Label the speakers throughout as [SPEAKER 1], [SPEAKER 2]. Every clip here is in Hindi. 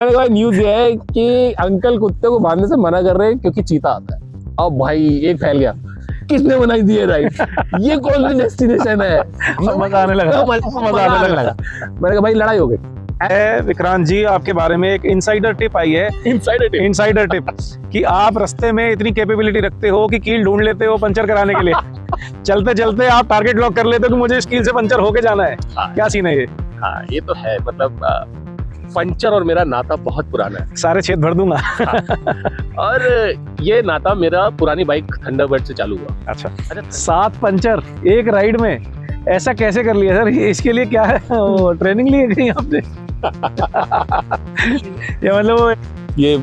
[SPEAKER 1] मैंने कहा न्यूज ये है कि अंकल कुत्ते को बांधने से मना कर रहे हैं क्योंकि चीता आता है। अब भाई एक फैल गया, किसने बनाई दी है राइड, ये कौन सी डेस्टिनेशन है।
[SPEAKER 2] मजा आने लगा।
[SPEAKER 1] मैंने कहा भाई लड़ाई हो गई।
[SPEAKER 2] विक्रांत जी, आपके बारे में एक इनसाइडर टिप आई है। इनसाइडर टिप कि आप रास्ते में इतनी कैपेबिलिटी रखते हो कि कील ढूंढ लेते हो पंचर कराने के लिए। चलते चलते आप टारगेट लॉक कर लेते हो कि मुझे इस कील से पंचर होके जाना है। क्या सीन है ये?
[SPEAKER 1] हाँ ये तो है, मतलब पंचर और मेरा नाता बहुत पुराना है।
[SPEAKER 2] सारे छेद भर दूंगा।
[SPEAKER 1] और ये नाता मेरा पुरानी बाइक थंडरबर्ड से चालू हुआ।
[SPEAKER 2] अच्छा, 7 पंचर एक राइड में, ऐसा कैसे कर लिया सर? इसके लिए क्या है, ट्रेनिंग ली है आपने? ये मतलब
[SPEAKER 1] ये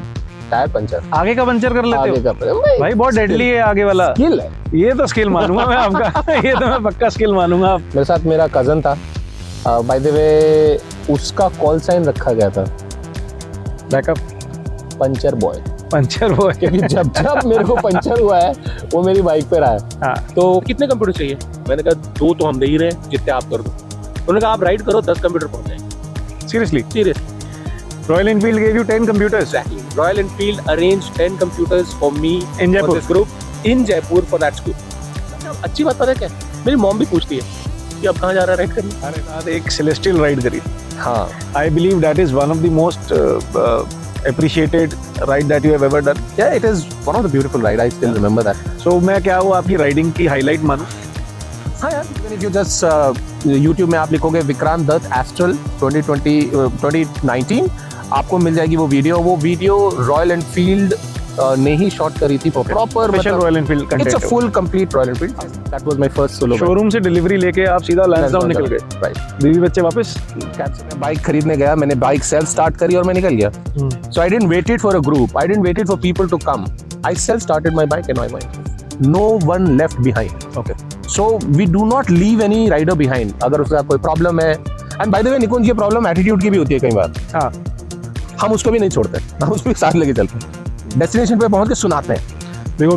[SPEAKER 1] टायर पंचर,
[SPEAKER 2] आगे का पंचर कर लेते
[SPEAKER 1] आगे
[SPEAKER 2] हो?
[SPEAKER 1] का
[SPEAKER 2] भाई बहुत डेडली है आगे वाला।
[SPEAKER 1] स्किल है,
[SPEAKER 2] ये तो स्किल मानूंगा मैं आपका। ये तो मैं पक्का स्किल मानूंगा।
[SPEAKER 1] मेरे साथ मेरा कजन था, बाय द वे उसका कॉल साइन रखा गया था
[SPEAKER 2] बैकअप
[SPEAKER 1] पंचर बॉय।
[SPEAKER 2] पंचर वो
[SPEAKER 1] क्योंकि जब मेरे को पंचर हुआ है वो मेरी बाइक पे रहा है।
[SPEAKER 2] हाँ।
[SPEAKER 1] तो कितने कंप्यूटर चाहिए? मैंने कहा 2 तो हम दे ही रहे हैं, जितने आप कर दो। उन्होंने कहा आप राइड करो, 10 कंप्यूटर पहुंच जाएंगे।
[SPEAKER 2] Seriously?
[SPEAKER 1] Royal
[SPEAKER 2] Enfield gave you 10 computers?
[SPEAKER 1] Exactly. Royal Enfield arranged 10 computers for me
[SPEAKER 2] in Jaipur.
[SPEAKER 1] for this group in Jaipur for that school. अच्छी बात पता है क्या? मेरी मॉम भी पूछती है कि अब कहाँ जा रहा है राइड करने?
[SPEAKER 2] हमारे साथ एक सेलेस्टियल राइड करी।
[SPEAKER 1] हाँ।
[SPEAKER 2] I believe that is one of the most appreciated ride that you have ever done.
[SPEAKER 1] Yeah, it is one of the beautiful ride. I still remember that.
[SPEAKER 2] So मैं क्या वो आपकी राइडिंग की हाईलाइट मानूं?
[SPEAKER 1] हाँ यार, if you just YouTube में आप लिखोगे विक्रांत दत्त एस्ट्रल 2019 आपको मिल जाएगी वो वीडियो रॉयल एनफील्ड ने ही शॉट करी थी proper,
[SPEAKER 2] special royal Enfield content.
[SPEAKER 1] It's a full complete royal Enfield. That was my first solo.
[SPEAKER 2] Showroom से डिलीवरी लेके आप सीधा लैंसडाउन निकल गए?
[SPEAKER 1] राइट।
[SPEAKER 2] बीवी बच्चे वापस?
[SPEAKER 1] मैं बाइक खरीदने गया, मैंने बाइक सेल्फ स्टार्ट करी और मैं निकल गया। So I didn't wait it for a group, I didn't wait it for people to come, I self started my bike and I went. No one left behind.
[SPEAKER 2] Okay,
[SPEAKER 1] so we do not leave any rider behind. अगर उसका कोई प्रॉब्लम है, and by the way Nikunj, ये प्रॉब्लम एटीट्यूड की भी होती है कई बार।
[SPEAKER 2] हाँ,
[SPEAKER 1] हम उसको भी नहीं छोड़ते, हम उसको भी साथ लेके चलते हैं। डेस्टिनेशन पे पहुंच के सुनाते हैं, भिगो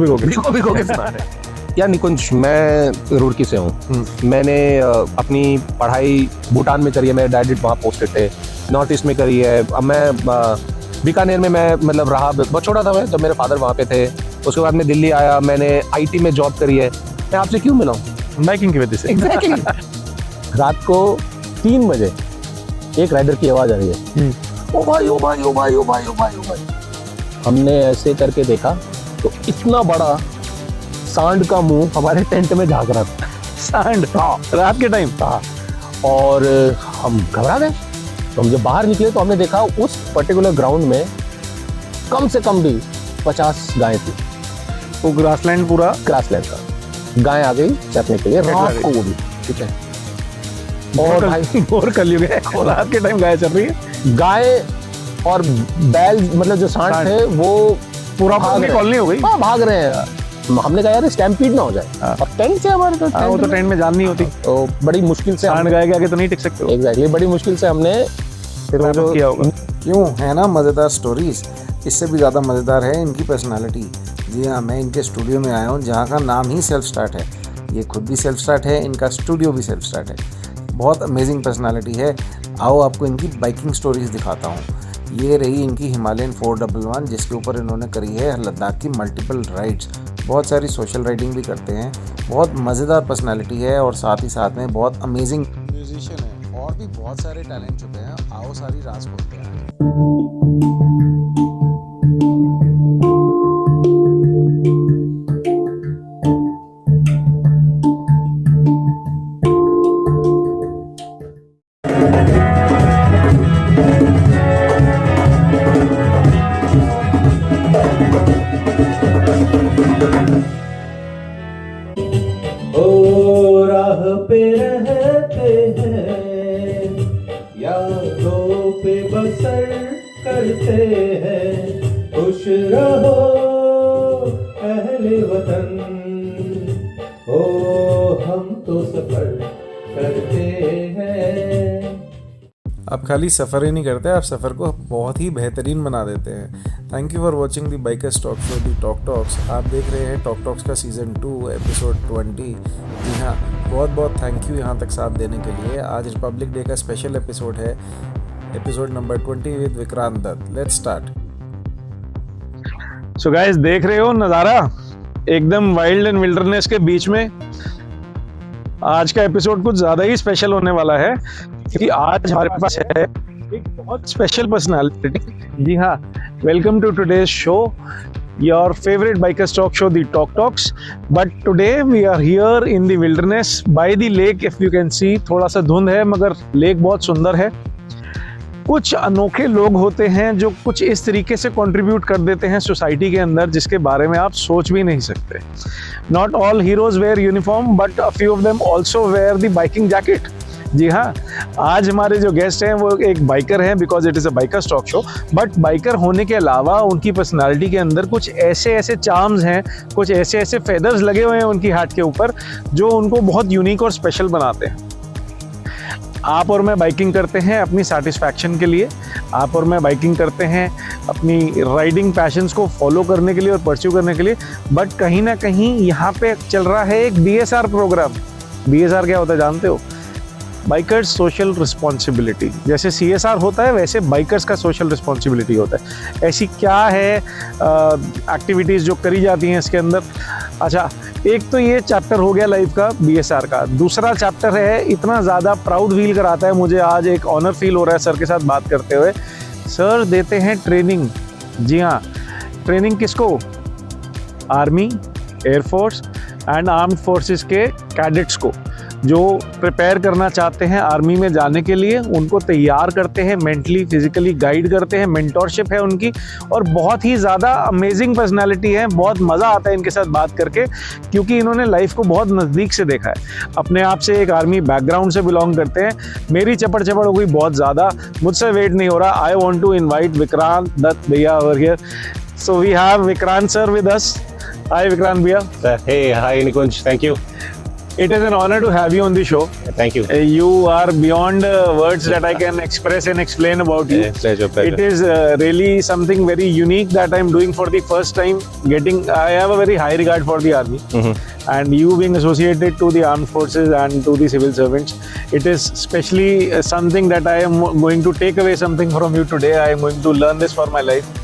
[SPEAKER 1] के सुनाते हैं। यार निकुंज, मैं रुड़की से हूँ। मैंने अपनी पढ़ाई भूटान में करी है, मेरे डैड वहाँ पोस्टेड थे। नॉर्थ ईस्ट में करी है। अब मैं बीकानेर में मैं मतलब रहा, बहुत छोटा था मैं जब मेरे फादर वहाँ पे थे। उसके बाद मैं दिल्ली आया, मैंने IT में जॉब करी है। मैं आपसे क्यों मिला हूँ?
[SPEAKER 2] बाइकिंग की वजह से।
[SPEAKER 1] एग्जैक्टली। रात को 3 बजे एक राइडर की आवाज आ रही है, ओ भाई ओ भाई ओ भाई ओ भाई ओ भाई ओ भाई। हमने ऐसे करके देखा तो इतना बड़ा सांड का मुंह हमारे टेंट में झांक रहा था।
[SPEAKER 2] सांड? हाँ, रात के टाइम
[SPEAKER 1] था। और हम घबरा गए। तो हम जब बाहर निकले तो हमने देखा उस पर्टिकुलर ग्राउंड में कम से कम भी 50 गायें थी।
[SPEAKER 2] वो ग्रासलैंड, पूरा
[SPEAKER 1] ग्रासलैंड का। गाय आ गई चरने के लिए रात को, वो भी ठीक है। और भाई
[SPEAKER 2] और कलयुग है, रात के टाइम गाय चल रही है।
[SPEAKER 1] गाय और बैल, मतलब जो सांड थे वो
[SPEAKER 2] पूरा कॉलोनी हो गई।
[SPEAKER 1] हाँ, भाग रहे हैं। हमने कहा यार स्टैम्पीड ना हो जाए। और टेंट से हमारे तो
[SPEAKER 2] वो तो टेंट में जान नहीं होती,
[SPEAKER 1] तो बड़ी मुश्किल से
[SPEAKER 2] सांड गाय के आगे तो नहीं टिक सकते।
[SPEAKER 1] एग्जैक्टली, बड़ी मुश्किल से हमने
[SPEAKER 2] फिर वो जो किया होगा।
[SPEAKER 3] क्यों, है ना मज़ेदार स्टोरीज। इससे भी ज़्यादा मज़ेदार है इनकी पर्सनालिटी। जी हाँ, मैं इनके स्टूडियो में आया हूँ जहाँ का नाम ही सेल्फ स्टार्ट है। ये खुद भी सेल्फ स्टार्ट है, इनका स्टूडियो भी सेल्फ स्टार्ट है। बहुत अमेजिंग पर्सनालिटी है। आओ आपको इनकी बाइकिंग स्टोरीज दिखाता हूँ। ये रही इनकी हिमालयन 411, जिसके ऊपर इन्होंने करी है लद्दाख की मल्टीपल राइड्स। बहुत सारी सोशल राइडिंग भी करते हैं। बहुत मज़ेदार पर्सनालिटी है और साथ ही साथ में बहुत अमेजिंग म्यूजिशियन है। और भी बहुत सारे टैलेंट छुपे हैं। आओ सारी राज खोलते हैं।
[SPEAKER 4] राह पे रहते हैं, यादों पे बसर करते हैं। खुश रहो अहले वतन, ओ हम तो सफर करते हैं।
[SPEAKER 2] आप खाली सफ़र ही नहीं करते, आप सफ़र को बहुत ही बेहतरीन बना देते हैं। Thank you for watching the bikers talk show, the talk talks. आप देख रहे हैं टॉक टॉक्स का सीज़न 2 एपिसोड 20। जी हाँ, बहुत बहुत थैंक यू यहाँ तक साथ देने के लिए। आज रिपब्लिक डे का स्पेशल एपिसोड है।
[SPEAKER 3] Episode number 20 with Vikrant Dutt. Let's start.
[SPEAKER 2] So guys, देख रहे हो नज़ारा एकदम वाइल्ड एंड विल्डरनेस के बीच में। आज का एपिसोड कुछ ज़्यादा ही स्पेशल होने वाला है क्योंकि आज हमारे पास है एक बहुत स्पेशल पर्सनालिटी। जी हाँ, welcome to today's show, your favourite bikers talk show, the talk talks. But today we are here in the wilderness by the lake. If you can see, थोड़ा सा धुंध है मगर लेक बहुत सुंदर है। कुछ अनोखे लोग होते हैं जो कुछ इस तरीके से कंट्रीब्यूट कर देते हैं सोसाइटी के अंदर जिसके बारे में आप सोच भी नहीं सकते। Not all heroes wear uniform but a few of them also wear the biking jacket. जी हाँ, आज हमारे जो गेस्ट हैं वो एक बाइकर हैं because it is a bikers talk show. But biker होने के अलावा उनकी पर्सनालिटी के अंदर कुछ ऐसे ऐसे चार्म्स हैं, कुछ ऐसे ऐसे फेदर्स लगे हुए हैं उनकी हाथ के ऊपर जो उनको बहुत यूनिक और स्पेशल बनाते हैं। आप और मैं बाइकिंग करते हैं अपनी सेटिस्फैक्शन के लिए, आप और मैं बाइकिंग करते हैं अपनी राइडिंग पैशंस को फॉलो करने के लिए और परस्यू करने के लिए। बट कहीं ना कहीं यहाँ पे चल रहा है एक BSR प्रोग्राम। BSR क्या होता है जानते हो? Bikers social responsibility. जैसे CSR होता है वैसे बाइकर्स का सोशल रिस्पॉन्सिबिलिटी होता है। ऐसी क्या है एक्टिविटीज़ जो करी जाती हैं इसके अंदर? अच्छा, एक तो ये चैप्टर हो गया लाइफ का BSR का। दूसरा चैप्टर है, इतना ज़्यादा प्राउड फील कराता है मुझे, आज एक ऑनर फील हो रहा है सर के साथ बात करते हुए। सर देते हैं ट्रेनिंग। जी हाँ, ट्रेनिंग किसको? Army, air force and armed forces के कैडेट्स को जो प्रिपेयर करना चाहते हैं आर्मी में जाने के लिए। उनको तैयार करते हैं, मेंटली फिजिकली गाइड करते हैं, मेंटोरशिप है उनकी। और बहुत ही ज़्यादा अमेजिंग पर्सनालिटी है, बहुत मज़ा आता है इनके साथ बात करके क्योंकि इन्होंने लाइफ को बहुत नज़दीक से देखा है। अपने आप से एक आर्मी बैकग्राउंड से बिलोंग करते हैं। मेरी चपड़ चपड़ हो गई बहुत ज़्यादा, मुझसे वेट नहीं हो रहा। I want to invite Vikrant Dutt भैया over here. So we have Vikrant sir with us. Hi Vikrant भैया।
[SPEAKER 1] Hey, hi Nikunj, thank you.
[SPEAKER 2] It is an honor to have you on the show.
[SPEAKER 1] Thank you.
[SPEAKER 2] You are beyond words that I can express and explain about you.
[SPEAKER 1] Yeah, pleasure.
[SPEAKER 2] It is really something very unique that I'm doing for the first time. I have a very high regard for the army, and you being associated to the armed forces and to the civil servants, it is especially something that I am going to take away something from you today. I am going to learn this for my life,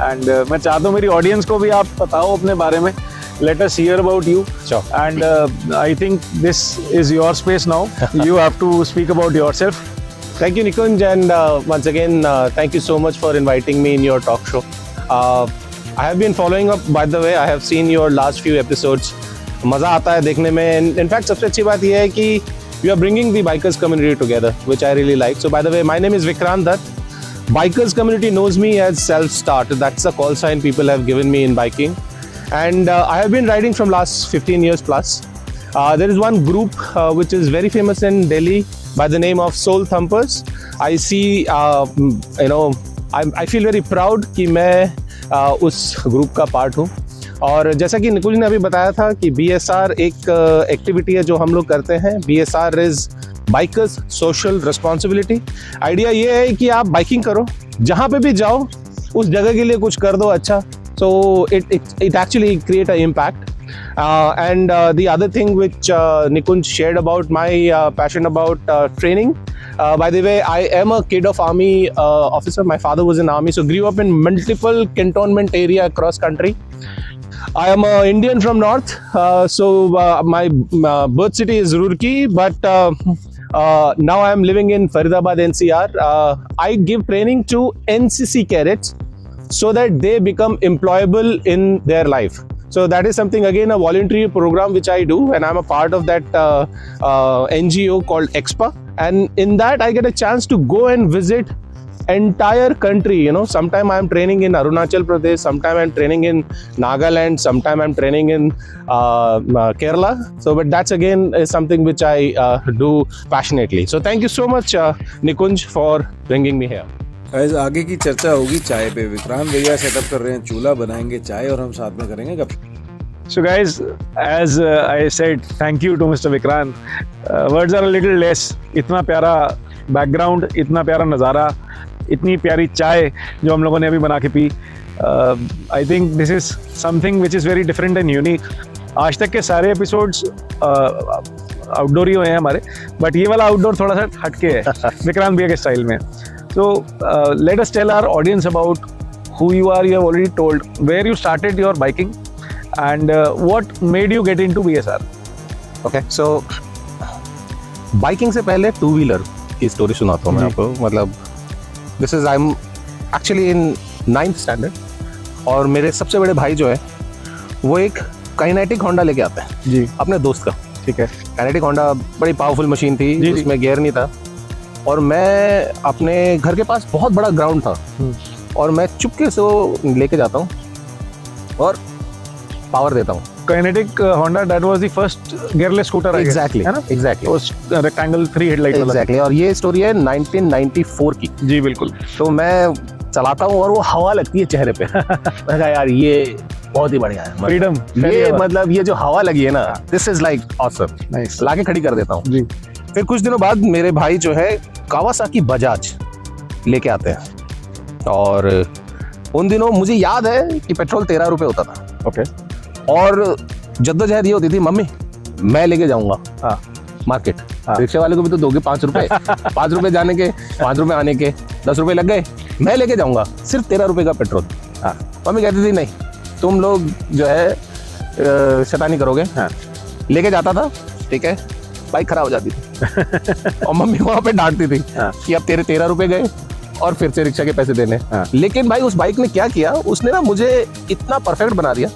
[SPEAKER 2] and मैं चाहता हूँ मेरी audience को भी आप बताओ अपने बारे में. Let us hear about you.
[SPEAKER 1] Sure.
[SPEAKER 2] And I think this is your space now. You have to speak about yourself.
[SPEAKER 1] Thank you, Nikunj, and once again, thank you so much for inviting me in your talk show. I have been following up, by the way. I have seen your last few episodes. मज़ा आता है देखने में. In fact, सबसे अच्छी बात यह है कि you are bringing the bikers community together, which I really like. So, by the way, my name is Vikrant Dutt. Bikers community knows me as Self-Start. That's the call sign people have given me in biking. And I have been riding from last 15 years plus. There is one group which is very famous in Delhi by the name of Soul Thumpers. I see, I feel very proud कि मैं उस ग्रुप का पार्ट हूँ। और जैसा कि निकुंज ने अभी बताया था कि BSR एक एक्टिविटी है जो हम लोग करते हैं। BSR is bikers social responsibility. Idea ये है कि आप बाइकिंग करो, जहाँ पे भी जाओ उस जगह के लिए कुछ कर दो अच्छा। So it actually create an impact. And the other thing which Nikunj shared about my passion about training. By the way, I am a kid of army officer. My father was in army, so grew up in multiple cantonment area across country. I am an Indian from north, so my birth city is Roorkee, but now I am living in Faridabad NCR. I give training to NCC cadets so that they become employable in their life. So that is something, again, a voluntary program which I do, and I'm a part of that NGO called EXPA. And in that I get a chance to go and visit entire country. Sometime I'm training in Arunachal Pradesh, sometime I'm training in Nagaland, sometime I'm training in Kerala. So but that's again is something which I do passionately. So thank you so much Nikunj for bringing me here.
[SPEAKER 3] Guys, आगे की चर्चा होगी चाय पे। विक्रांत भैया सेटअप कर रहे हैं चूल्हा, बनाएंगे चाय और हम साथ में करेंगे गप।
[SPEAKER 2] So guys, as I said, thank you to Mr. Vikrant. Words are a little less. इतना प्यारा बैकग्राउंड, इतना प्यारा नज़ारा, इतनी प्यारी चाय जो हम लोगों ने अभी बना के P. I think this is something which is very different and unique. आज तक के सारे एपिसोड्स आउटडोर ही हुए हैं हमारे, बट ये वाला आउटडोर थोड़ा सा हटके है विक्रांत भैया के स्टाइल में। So let us tell our audience about who you are. You have already told where you started your biking and what made you get into BSR.
[SPEAKER 1] Okay so biking से पहले टू व्हीलर की स्टोरी सुनाता हूँ मैं
[SPEAKER 2] जी।
[SPEAKER 1] आपको। मतलब this is I am actually in 9th standard और मेरे सबसे बड़े भाई जो है वो एक काइनेटिक होंडा लेके आते हैं
[SPEAKER 2] जी,
[SPEAKER 1] अपने दोस्त का।
[SPEAKER 2] ठीक है।
[SPEAKER 1] काइनेटिक होंडा बड़ी पावरफुल मशीन थी
[SPEAKER 2] जी, जी।
[SPEAKER 1] उसमें गियर नहीं था और मैं अपने घर के पास बहुत बड़ा ग्राउंड था और मैं चुपके से वो लेके जाता हूँ और पावर देता हूँ।
[SPEAKER 2] Kinetic Honda, that was the first gearless scooter, I guess,
[SPEAKER 1] exactly
[SPEAKER 2] है ना?
[SPEAKER 1] एग्जैक्टली
[SPEAKER 2] उस रेक्टेंगल 3 हेडलाइट वाला।
[SPEAKER 1] एग्जैक्टली और ये स्टोरी है 1994 की।
[SPEAKER 2] जी बिल्कुल।
[SPEAKER 1] तो मैं चलाता हूँ और वो हवा लगती है चेहरे पे। मैं कहा यार ये बहुत ही बढ़िया है।
[SPEAKER 2] फ्रीडम,
[SPEAKER 1] ये मतलब ये जो हवा लगी है ना, this is like awesome.
[SPEAKER 2] Nice.
[SPEAKER 1] लाके खड़ी कर देता हूँ।
[SPEAKER 2] जी।
[SPEAKER 1] फिर कुछ दिनों बाद मेरे भाई जो है कावासाकी बजाज लेके आते हैं और उन दिनों मुझे याद है कि पेट्रोल 13 रुपए होता था।
[SPEAKER 2] ओके।
[SPEAKER 1] और जद्दोजहद ये होती थी, मम्मी मैं लेके जाऊंगा
[SPEAKER 2] हाँ।
[SPEAKER 1] मार्केट।
[SPEAKER 2] हाँ।
[SPEAKER 1] रिक्शे वाले को भी तो दोगे 5 रुपए। 5 रुपए जाने के, 5 रुपए आने के, 10 रुपए लग गए। मैं लेके जाऊंगा सिर्फ 13 रुपए का पेट्रोल।
[SPEAKER 2] हाँ।
[SPEAKER 1] मम्मी कहती थी नहीं तुम लोग जो है शैतानी करोगे।
[SPEAKER 2] हाँ।
[SPEAKER 1] लेके जाता था, ठीक है, बाइक खराब हो जाती थी और मम्मी वहां पे डांटती थी
[SPEAKER 2] हाँ।
[SPEAKER 1] कि अब तेरे 13 रुपए गए और फिर से रिक्शा के पैसे देने।
[SPEAKER 2] हाँ।
[SPEAKER 1] लेकिन भाई उस बाइक ने क्या किया, उसने ना मुझे इतना परफेक्ट बना दिया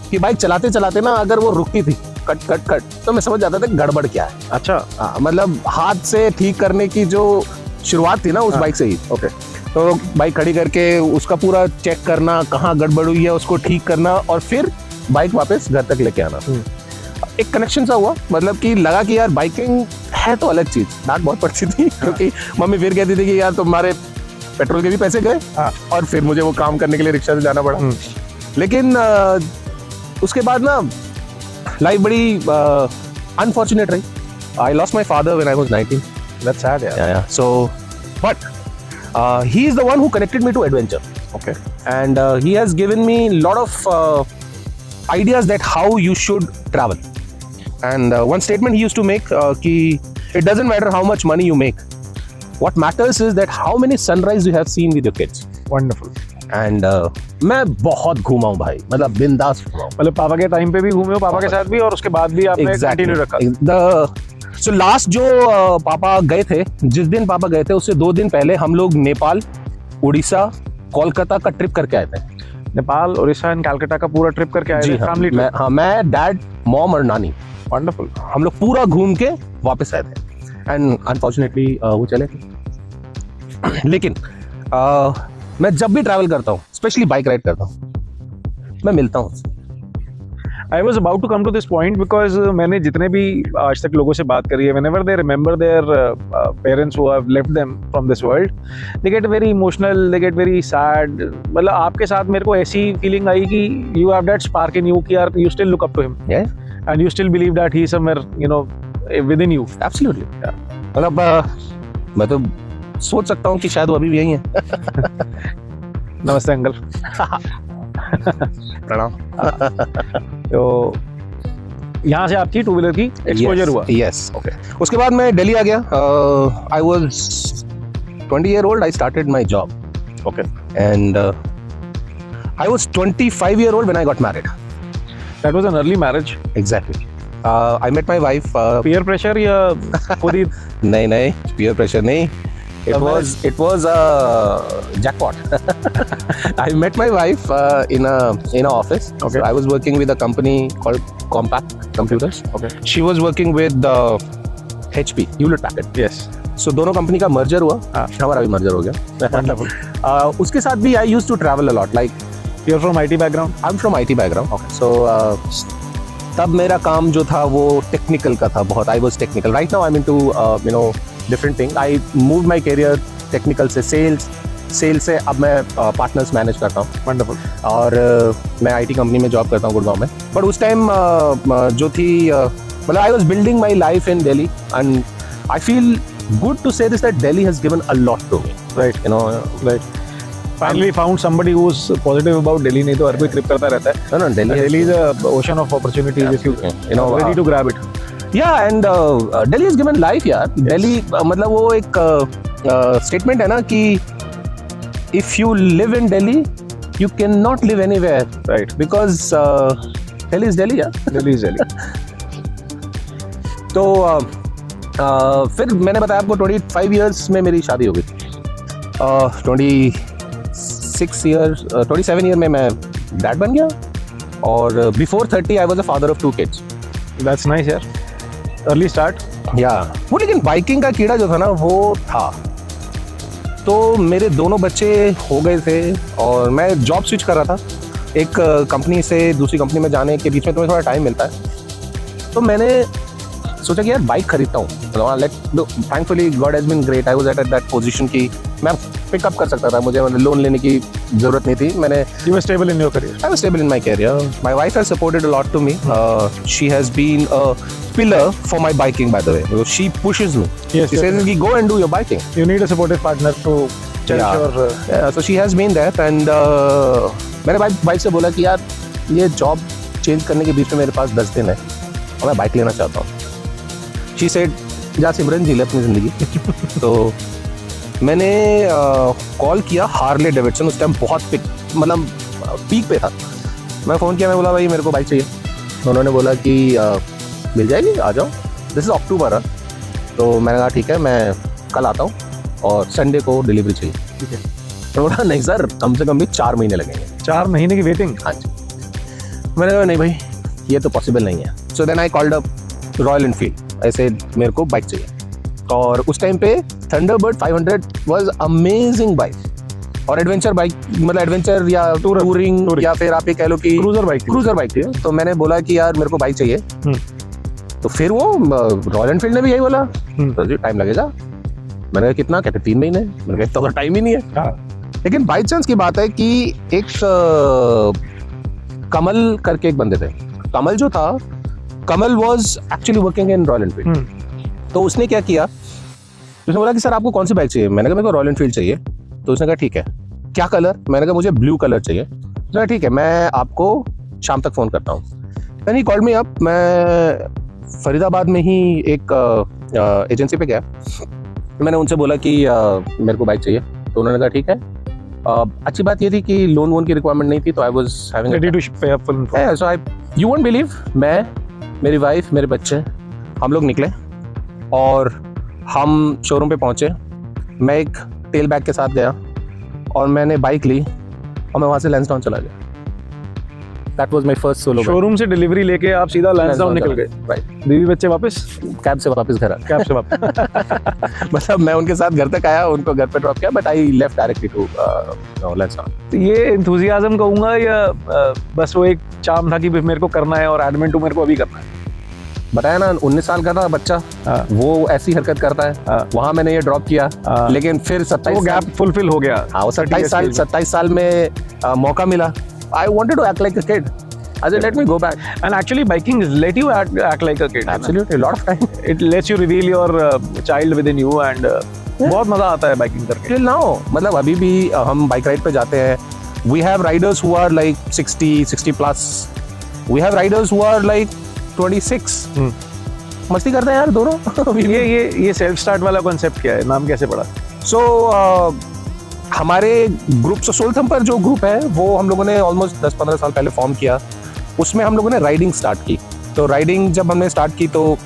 [SPEAKER 1] कि बाइक चलाते चलाते ना अगर वो रुकती थी कट कट कट तो मैं समझ जाता था कि गड़बड़ क्या है।
[SPEAKER 2] अच्छा।
[SPEAKER 1] हाँ, मतलब हाथ से ठीक करने की जो शुरुआत थी ना उस बाइक से ही।
[SPEAKER 2] ओके।
[SPEAKER 1] तो बाइक खड़ी करके उसका पूरा चेक करना, कहाँ गड़बड़ हुई है उसको ठीक करना और फिर बाइक वापस घर तक लेके आना। एक कनेक्शन सा हुआ, मतलब कि लगा कि यार बाइकिंग है तो अलग चीज। डांट बहुत पड़ती थी क्योंकि मम्मी फिर कहती थी कि यार तुम्हारे पेट्रोल के भी पैसे गए और फिर मुझे वो काम करने के लिए रिक्शा से जाना पड़ा। लेकिन उसके बाद ना लाइफ बड़ी अनफॉर्चुनेट रही। I lost my father when I was 19।
[SPEAKER 2] That's sad, yeah.
[SPEAKER 1] Yeah. So, but he is the one who connected me to adventure.
[SPEAKER 2] Okay.
[SPEAKER 1] And he has given me a lot of ideas that how you should travel. And one statement he used to make कि it doesn't matter how much money you make. What matters is that how many sunrise you have seen with your kids.
[SPEAKER 2] Wonderful.
[SPEAKER 1] And मैं बहुत घूमा हूँ भाई, मतलब बिंदास घूमा हूँ।
[SPEAKER 2] मतलब पापा के टाइम पे भी घूमे हो, पापा के साथ भी, और उसके बाद भी आपने कंटिन्यू रखा।
[SPEAKER 1] सो लास्ट जो पापा गए थे, जिस दिन पापा गए थे उससे 2 दिन पहले हम लोग नेपाल, उड़ीसा, कोलकाता का ट्रिप करके आए थे।
[SPEAKER 2] नेपाल, उड़ीसा एंड कलकत्ता का पूरा ट्रिप करके आए
[SPEAKER 1] जी
[SPEAKER 2] थे,
[SPEAKER 1] हाँ,
[SPEAKER 2] फैमिली ट्रिप।
[SPEAKER 1] मैं डैड, मॉम और नानी,
[SPEAKER 2] वंडरफुल।
[SPEAKER 1] हम लोग पूरा घूम के वापस आए थे। एंड अनफॉर्चुनेटली वो चले थे। लेकिन मैं जब भी ट्रैवल करता हूँ, स्पेशली बाइक राइड करता हूँ, मैं मिलता हूँ।
[SPEAKER 2] I was about to come to this point because मैंने जितने भी आज तक लोगों से बात करी है, whenever they remember their parents who have left them from this world, they get very emotional, they get very sad. मतलब आपके साथ मेरे को ऐसी फीलिंग आई कि you have that spark in you कि यार you still look up to him,
[SPEAKER 1] Yeah,
[SPEAKER 2] and you still believe that he is somewhere, you know, within you.
[SPEAKER 1] absolutely. मतलब मैं तो सोच सकता हूँ कि शायद वो अभी भी यही है।
[SPEAKER 2] नमस्ते अंकल।
[SPEAKER 1] प्रणाम।
[SPEAKER 2] तो यहाँ से आपकी 2 व्हीलर की एक्सपोजर हुआ।
[SPEAKER 1] यस। ओके। उसके बाद मैं दिल्ली आ गया। I was 20 year old, I started my job.
[SPEAKER 2] Okay.
[SPEAKER 1] And I was 25 year old when I got married.
[SPEAKER 2] That was an early marriage.
[SPEAKER 1] Exactly. I met my wife.
[SPEAKER 2] Peer pressure या खुद ही?
[SPEAKER 1] नहीं, peer pressure नहीं. It was a jackpot. I met my wife in a office.
[SPEAKER 2] Okay.
[SPEAKER 1] So I was working with a company called Compaq Computers.
[SPEAKER 2] Okay.
[SPEAKER 1] She was working with HP, Hewlett Packard.
[SPEAKER 2] Yes.
[SPEAKER 1] So दोनों कंपनी का मर्जर हुआ।
[SPEAKER 2] हाँ.
[SPEAKER 1] हमारा भी मर्जर हो गया।
[SPEAKER 2] Wonderful.
[SPEAKER 1] उसके साथ भी I used to travel a lot. Like
[SPEAKER 2] You're from IT background?
[SPEAKER 1] I'm from IT background. Okay. So तब मेरा काम जो था वो टेक्निकल का था बहुत। I was technical. Right now I'm into different thing. I moved my career technical से सेल्स से अब मैं पार्टनर्स मैनेज करता हूँ।
[SPEAKER 2] Wonderful.
[SPEAKER 1] और मैं IT कंपनी में जॉब करता हूँ गुड़गांव में। बट उस टाइम जो थी मतलब I was building my life in Delhi and I feel good to say this that Delhi has given a lot to me.
[SPEAKER 2] Right.
[SPEAKER 1] You know,
[SPEAKER 2] Right. Finally found somebody who's positive about Delhi. नहीं तो हर कोई ट्रिप करता रहता है।
[SPEAKER 1] no, Delhi
[SPEAKER 2] Delhi is a ocean of opportunities if you know ready to grab it.
[SPEAKER 1] Yeah, and Delhi has given life यार। Delhi मतलब वो एक स्टेटमेंट है ना कि if you live in Delhi you can not live anywhere,
[SPEAKER 2] right,
[SPEAKER 1] because Delhi is Delhi.
[SPEAKER 2] Delhi is Delhi.
[SPEAKER 1] तो फिर मैंने बताया आपको 25 इयर्स में मेरी शादी हो गई। 27 ईयर में मैं डैड बन गया, और before 30 I was a father of 2 kids.
[SPEAKER 2] That's nice यार, अर्ली स्टार्ट।
[SPEAKER 1] या वो, लेकिन बाइकिंग का कीड़ा जो था ना वो था, तो मेरे दोनों बच्चे हो गए थे और मैं जॉब स्विच कर रहा था। एक कंपनी से दूसरी कंपनी में जाने के बीच में तुम्हें थोड़ा टाइम मिलता है, तो मैंने सोचा कि यार बाइक खरीदता हूँ। Thankfully God has been great, I was at that position कि मैं पिकअप कर सकता था, मुझे लोन लेने की जरूरत नहीं थी। मैंने
[SPEAKER 2] you were stable in your career.
[SPEAKER 1] I was stable in my career. My wife has supported a lot to me. She has been a pillar for my biking, by the way. So she pushes me.
[SPEAKER 2] Yes,
[SPEAKER 1] She says, "Go and do your biking."
[SPEAKER 2] You need a supportive partner to cherish
[SPEAKER 1] Yeah.
[SPEAKER 2] your
[SPEAKER 1] Yeah, so she has been there, and मैंने वाइफ से बोला कि यार ये जॉब चेंज करने के बीच में मेरे पास 10 दिन है और मैं बाइक लेना चाहता हूँ। She said, जा सिमरन जी ले अपनी ज़िंदगी। तो मैंने कॉल किया हार्ले डेविडसन, उस टाइम बहुत पीक पे था। मैं फ़ोन किया, मैं बोला भाई मेरे को बाइक चाहिए। तो उन्होंने बोला कि मिल जाएगी, आ जाओ। दिस इज़ अक्टूबर है, तो मैंने कहा ठीक है, मैं कल आता हूँ और संडे को डिलीवरी चाहिए।
[SPEAKER 2] ठीक है।
[SPEAKER 1] तो बोला नहीं सर, कम से कम भी 4 महीने लगेंगे।
[SPEAKER 2] 4 महीने की वेटिंग?
[SPEAKER 1] हाँ जी। मैंने कहा नहीं भाई ये तो पॉसिबल नहीं है। So then I called up Royal Enfield, ऐसे मेरे को बाइक चाहिए। और उस टाइम पे थंडरबर्ड 500 वाज अमेजिंग बाइक, और एडवेंचर बाइक, मतलब एडवेंचर या टूरिंग या फिर आप ये कह लो कि
[SPEAKER 2] क्रूजर बाइक
[SPEAKER 1] थी। तो मैंने बोला कि यार मेरे को बाइक चाहिए। तो फिर वो रॉयल एनफील्ड ने भी यही बोला, तो जी टाइम लगेगा। मैंने कहा कितना? कहते 3 महीने। मैंने कहा तो टाइम ही नहीं है। लेकिन बाई चांस की बात है कि एक कमल करके एक बंदे थे। कमल जो था, Kamal was actually working in Royal Enfield. तो उसने क्या किया, उसने बोला कि सर आपको कौन सी बाइक चाहिए? मैंने कहा मेरे को रॉयल एनफील्ड चाहिए। तो उसने कहा ठीक है, क्या कलर? मैंने कहा मुझे ब्लू कलर चाहिए। उसने कहा ठीक है, मैं आपको शाम तक फ़ोन करता हूँ। Then he called me up. मैं फरीदाबाद में ही एक एजेंसी पे गया। मैंने उनसे बोला कि मेरे को बाइक चाहिए। तो उन्होंने कहा ठीक है। अच्छी बात ये थी कि लोन वोन की रिक्वायरमेंट नहीं थी, तो I was having
[SPEAKER 2] ready to pay up full.
[SPEAKER 1] So I, you won't believe, मैं, मेरी वाइफ, मेरे बच्चे, हम लोग निकले और हम शोरूम पे पहुंचे। मैं एक टेल बैग के साथ गया और मैंने बाइक ली और मैं वहाँ से लैंसडाउन चला गया। That was my first solo.
[SPEAKER 2] Showroom से डिलीवरी लेके आप सीधा लैंसडाउन निकल गए?
[SPEAKER 1] राइट।
[SPEAKER 2] बीवी बच्चे वापस?
[SPEAKER 1] कैब से वापस घर आ
[SPEAKER 2] कैब से वापस?
[SPEAKER 1] मतलब मैं उनके साथ घर तक आया, उनको घर पे ड्रॉप किया, but I left directly to Lansdowne.
[SPEAKER 2] तो ये एंथुसियाज्म कहूंगा या बस वो एक चार्म था कि मेरे को करना है और एडमेंट टू मेरे को अभी करना है?
[SPEAKER 1] बताया ना, 19 साल का था बच्चा, वो ऐसी हरकत करता है। वहां मैंने ये ड्रॉप किया, लेकिन फिर 27
[SPEAKER 2] गैप फुलफिल हो गया।
[SPEAKER 1] हाँ, 27 साल में मौका मिला। I wanted to act like a kid. I said, let me go back.
[SPEAKER 2] And actually, biking let you act like a kid.
[SPEAKER 1] Absolutely, a lot of time.
[SPEAKER 2] It lets you reveal your child within you, and बहुत मजा आता है बाइकिंग करके।
[SPEAKER 1] Till now, मतलब अभी भी हम बाइक राइड पे जाते हैं। We have riders who are like 60 plus. We have riders who are like 26. मस्ती करते हैं यार दोनों।
[SPEAKER 2] ये सेल्फ स्टार्ट वाला कॉन्सेप्ट क्या है? नाम कैसे पड़ा?
[SPEAKER 1] So हमारे ग्रुप, सोल थंपर जो ग्रुप है वो हम लोगों ने ऑलमोस्ट 10-15 साल पहले फॉर्म किया। उसमें हम लोगों ने राइडिंग स्टार्ट की। तो राइडिंग जब हमने स्टार्ट की तो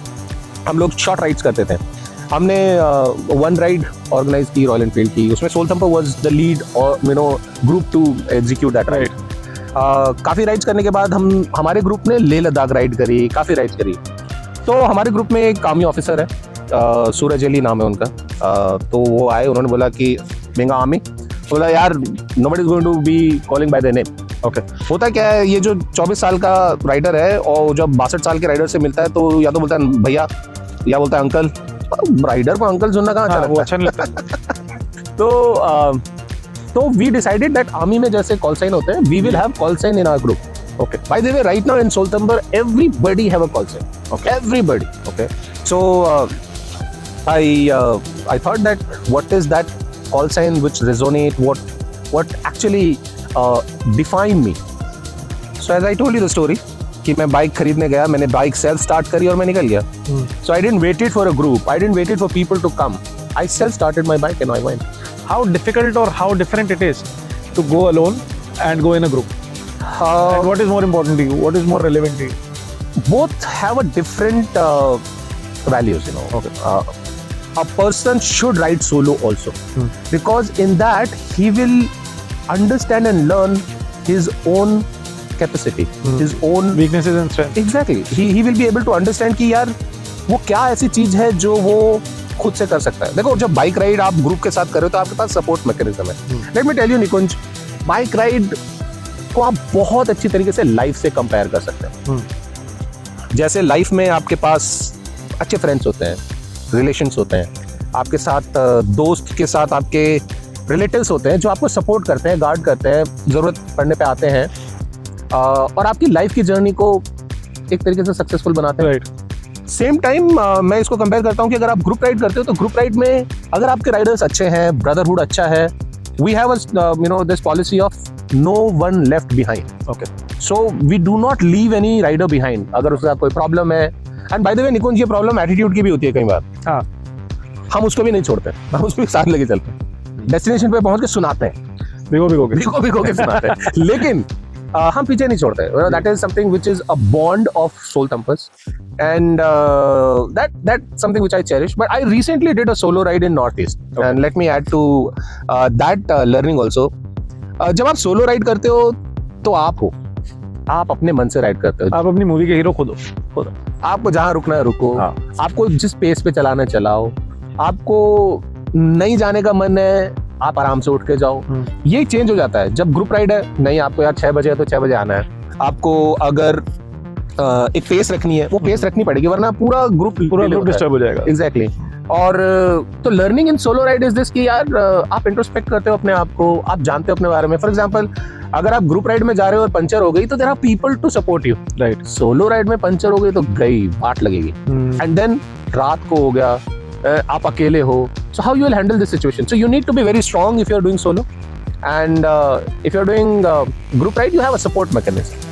[SPEAKER 1] हम लोग शॉर्ट राइड्स करते थे। हमने 1 राइड ऑर्गेनाइज की रॉयल एनफील्ड की, उसमें Soul Thumper was the lead और group to execute that ride. काफ़ी राइड्स करने के बाद हमारे ग्रुप ने लेह लद्दाख राइड करी, काफ़ी राइड्स करी। तो हमारे ग्रुप में एक आर्मी ऑफिसर है, सूरज अली नाम है उनका। तो वो आए, उन्होंने बोला कि बेंगा आर्मी, बोला यार nobody is going to be calling by the name. Okay, होता क्या है, ये जो 24 साल का राइडर है और जब 62 साल के राइडर से मिलता है तो या तो बोलता है भैया या बोलता है अंकल। राइडर को अंकल सुनना कहाँ अच्छा लगता है। तो वी डिसाइडेड दैट आर्मी में जैसे कॉल साइन होते हैं, we will have call sign in our group. Okay, by the way right now in Soul Thumper everybody have a call sign. Okay, everybody. Okay, so I thought that what is that call sign which resonate, what actually define me. So as I told you the story कि मैं बाइक खरीदने गया, मैंने बाइक सेल्फ स्टार्ट करी और मैं निकल गया। So I didn't wait it for a group, I didn't wait it for people to come. I self started my bike and I went.
[SPEAKER 2] How difficult or how different it is to go alone and go in a group? And what is more important to you? What is more relevant to you?
[SPEAKER 1] Both have a different values, you know.
[SPEAKER 2] Okay.
[SPEAKER 1] A person should ride solo also, because in that he will understand and learn his own capacity, his own
[SPEAKER 2] Weaknesses and strengths.
[SPEAKER 1] exactly. He will be able to understand कि यार वो क्या ऐसी चीज है जो वो खुद से कर सकता है. देखो, जब बाइक राइड आप ग्रुप के साथ कर रहे हो तो आपके पास सपोर्ट मैकेनिज्म है. Let me tell you Nikunj, bike ride को आप बहुत अच्छी तरीके से लाइफ से कंपेयर कर सकते हैं. जैसे लाइफ में आपके पास अच्छे फ्रेंड्स होते हैं, रिलेशंस होते हैं, आपके साथ दोस्त के साथ आपके रिलेटिव्स होते हैं जो आपको सपोर्ट करते हैं, गार्ड करते हैं, ज़रूरत पड़ने पे आते हैं और आपकी लाइफ की जर्नी को एक तरीके से सक्सेसफुल बनाते हैं.
[SPEAKER 2] Right.
[SPEAKER 1] सेम टाइम मैं इसको कंपेयर करता हूँ कि अगर आप ग्रुप राइड करते हो तो ग्रुप राइड में अगर आपके राइडर्स अच्छे हैं, ब्रदरहुड अच्छा है, we have this policy of no one left behind.
[SPEAKER 2] Okay.
[SPEAKER 1] So we do not leave any rider behind. अगर उसके साथ कोई प्रॉब्लम है, and by the way Nikunj, ये प्रॉब्लम एटीट्यूड की भी होती है कई बार.
[SPEAKER 2] हाँ.
[SPEAKER 1] हम उसको भी नहीं छोड़ते, हम उसको भी साथ लेके चलते हैं. डेस्टिनेशन पे पहुंच के सुनाते हैं, भिगो के सुनाते हैं, लेकिन हम पीछे नहीं छोड़ते. That is something which is a bond of Soul Thumpers, and that something which I cherish. But I recently did a solo ride in Northeast, and let me add to that learning also. जब आप सोलो राइड करते हो तो आप हो, आप अपने मन से राइड करते हो.
[SPEAKER 2] आप अपनी मूवी के हीरो खुद हो.
[SPEAKER 1] आपको जहाँ रुकना है रुको,
[SPEAKER 2] हाँ.
[SPEAKER 1] आपको जिस पेस पे चलाना है चलाओ, आपको नहीं जाने का मन है आप आराम से उठ के जाओ. ये चेंज हो जाता है जब ग्रुप राइड है. नहीं, आपको यार 6 बजे है तो 6 बजे आना है. आपको अगर एक पेस रखनी है, वो पेस रखनी पड़ेगी, वरना पूरा ग्रुप
[SPEAKER 2] डिस्टर्ब हो जाएगा.
[SPEAKER 1] एग्जैक्टली. और तो learning in solo ride is this कि यार आप इंट्रोस्पेक्ट करते हो अपने आप को, आप जानते हो अपने बारे में. फॉर एग्जांपल, अगर आप ग्रुप राइड में जा रहे हो और पंचर हो गई तो there are people to support you.
[SPEAKER 2] Right.
[SPEAKER 1] Solo ride में पंचर हो गई तो गई, बाट लगेगी. एंड देन रात को हो गया, आप अकेले हो. So how you will handle this situation? So you need to be very strong if you are doing solo, and if you are doing group ride you have a support mechanism.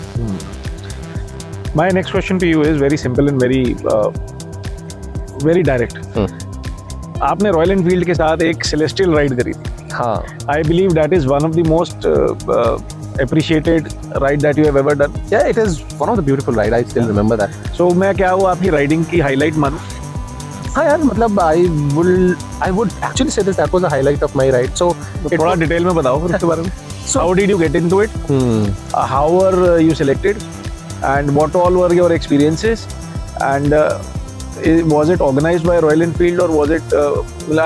[SPEAKER 2] My next question to you is very simple and very direct. आपने रॉयल एनफील्ड के साथ एक सेलेस्टियल राइड करी थी.
[SPEAKER 1] हाँ.
[SPEAKER 2] I believe that is one of the most appreciated ride that you have ever done.
[SPEAKER 1] Yeah, it is one of the beautiful ride. I still remember that.
[SPEAKER 2] So मैं क्या वो आपकी राइडिंग की हाईलाइट मानूं?
[SPEAKER 1] हाँ यार, मतलब I would actually say that was a highlight of my ride. So
[SPEAKER 2] थोड़ा डिटेल में बताओ फिर उसके बारे में. So how did you get into it? How were you selected? And what all were your experiences? And was it organized by Royal Enfield or was it?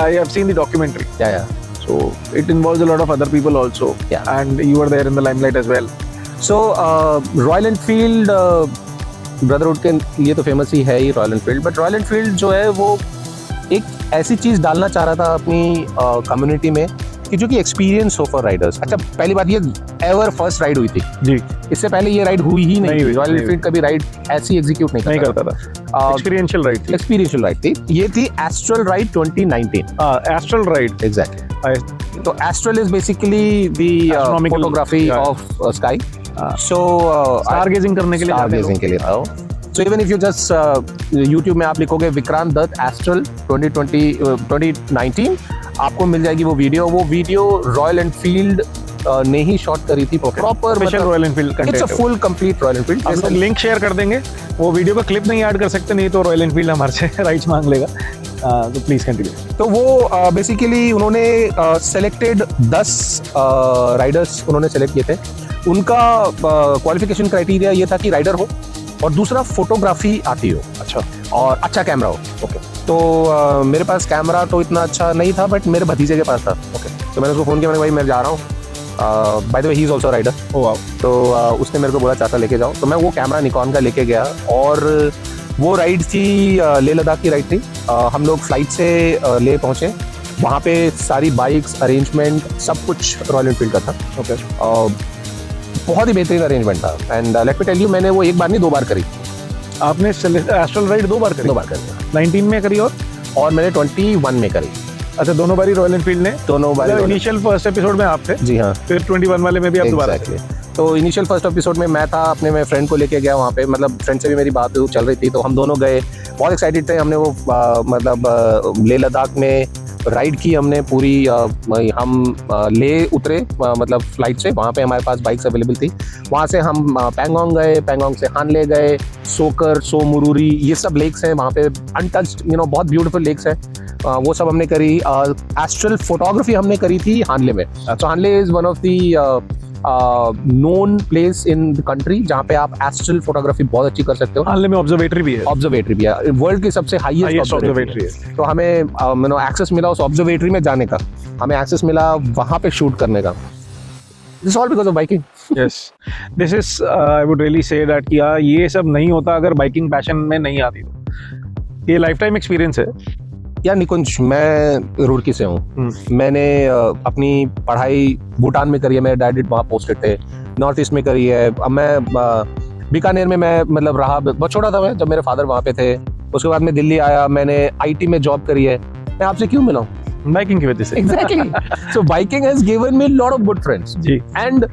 [SPEAKER 2] I have seen the documentary.
[SPEAKER 1] Yeah.
[SPEAKER 2] So it involves a lot of other people also.
[SPEAKER 1] Yeah.
[SPEAKER 2] And you were there in the limelight as well.
[SPEAKER 1] So Royal Enfield brotherhood के लिए तो फेमस ही है ही Royal Enfield. But Royal Enfield जो है वो एक ऐसी चीज़ डालना चाह रहा था अपनी कम्युनिटी में कि जो कि एक्सपीरियंस हो फॉर राइडर्स. अच्छा, पहली बात, ये एवर फर्स्ट राइड हुई थी
[SPEAKER 2] जी.
[SPEAKER 1] इससे पहले ये राइड हुई ही नहीं. रॉयल
[SPEAKER 2] नहीं
[SPEAKER 1] एनफील्ड कभी राइड ऐसी एग्जीक्यूट नहीं
[SPEAKER 2] करता था. एक्सपीरियंशियल राइड थी.
[SPEAKER 1] एक्सपीरियंशियल राइड थी. ये थी astral ride 2019.
[SPEAKER 2] Astral ride.
[SPEAKER 1] Exactly. तो astral is basically the photography of sky. So
[SPEAKER 2] stargazing करने के लिए,
[SPEAKER 1] स्टारगेजिंग के लिए था. So even if you just YouTube में आप लिखोगे विक्रांत दत्त एस्ट्रल 2019, आपको मिल जाएगी वो वीडियो. वो वीडियो रॉयल एनफील्ड ने ही शॉट करी थी proper.
[SPEAKER 2] Special royal Enfield content.
[SPEAKER 1] It's a full complete royal Enfield.
[SPEAKER 2] हम लोग लिंक शेयर कर देंगे. वो वीडियो का क्लिप नहीं ऐड कर सकते, नहीं तो रॉयल एनफील्ड हमारे से राइट्स मांग लेगा. तो प्लीज कंटिन्यू.
[SPEAKER 1] तो वो बेसिकली उन्होंने सेलेक्टेड 10 राइडर्स उन्होंने सेलेक्ट किए थे. उनका क्वालिफिकेशन क्राइटेरिया ये था कि राइडर हो और दूसरा फोटोग्राफी आती हो.
[SPEAKER 2] अच्छा.
[SPEAKER 1] और अच्छा कैमरा हो.
[SPEAKER 2] ओके.
[SPEAKER 1] तो मेरे पास कैमरा तो इतना अच्छा नहीं था, बट मेरे भतीजे के पास था. ओके. तो मैंने उसको फ़ोन किया, मैंने भाई मैं जा रहा हूँ. By the way he is also rider.
[SPEAKER 2] Oh wow.
[SPEAKER 1] तो उसने मेरे को बोला चाचा लेके जाओ. तो मैं वो कैमरा निकॉन का लेके गया और वो राइड थी लेह लद्दाख की राइड थी. हम लोग फ्लाइट से ले पहुँचे. वहाँ पे सारी बाइक्स, अरेंजमेंट, सब कुछ रॉयल एनफील्ड का था.
[SPEAKER 2] ओके.
[SPEAKER 1] बहुत ही बेहतरीन अरेंजमेंट था. And let me tell you, मैंने वो एक बार नहीं 2 बार करी.
[SPEAKER 2] आपने एस्ट्रल राइड 2 बार करी?
[SPEAKER 1] 2 बार करी.
[SPEAKER 2] 19 में करी
[SPEAKER 1] और मैंने 21 में करी.
[SPEAKER 2] अच्छा, दोनों बारी रॉयल एनफील्ड ने?
[SPEAKER 1] दोनों बारी.
[SPEAKER 2] इनिशियल फर्स्ट एपिसोड में आप थे?
[SPEAKER 1] जी हाँ.
[SPEAKER 2] फिर 21 वाले में भी आप दोबारा थे?
[SPEAKER 1] तो इनिशियल फर्स्ट एपिसोड में मैं था, अपने मैं फ्रेंड को लेके गया वहाँ पे. मतलब फ्रेंड से भी मेरी बात चल रही थी, तो हम दोनों गए. बहुत एक्साइटेड थे. हमने वो मतलब लेह लद्दाख में राइड की हमने पूरी हम ले उतरे मतलब फ्लाइट से, वहाँ पे हमारे पास बाइक्स अवेलेबल थी। वहाँ से हम पैंगोंग गए, पैंगोंग से हानले गए, सोकर, सो मुरुरी, ये सब लेक्स हैं वहाँ पे, अनटच्ड बहुत ब्यूटीफुल लेक्स हैं, वो सब हमने करी। एस्ट्रल फोटोग्राफी हमने करी थी हानले में। So Hanle is one of the known place in the country जहाँ पे आप एस्ट्रल फोटोग्राफी बहुत अच्छी कर सकते हो।
[SPEAKER 2] हाल में ऑब्जर्वेटरी भी है।
[SPEAKER 1] ऑब्जर्वेटरी भी है, वर्ल्ड की सबसे हाईएस्ट ऑब्जर्वेटरी
[SPEAKER 2] है।
[SPEAKER 1] तो हमें एक्सेस मिला उस ऑब्जर्वेटरी में जाने का, हमें एक्सेस मिला वहाँ पे शूट करने का। This all because of biking.
[SPEAKER 2] Yes, this is I would really say that कि यार ये सब नहीं होता अगर बाइकिंग पैशन में नहीं आती तो। ये लाइफ टाइम एक्सपीरियंस है।
[SPEAKER 1] यार निकुंज, मैं रुड़की से हूँ। मैंने अपनी पढ़ाई भूटान में करी है, मेरे डैडी वहाँ पोस्टेड थे। नॉर्थ ईस्ट में करी है। अब मैं बीकानेर में मैं मतलब रहा, बहुत छोटा था मैं जब मेरे फादर वहाँ पे थे। उसके बाद मैं दिल्ली आया, मैंने आईटी में जॉब करी है। मैं आपसे क्यों मिला हूँ?
[SPEAKER 2] बाइकिंग की वजह से।
[SPEAKER 1] Exactly. So biking has given me a lot of good friends.
[SPEAKER 2] Ji.
[SPEAKER 1] And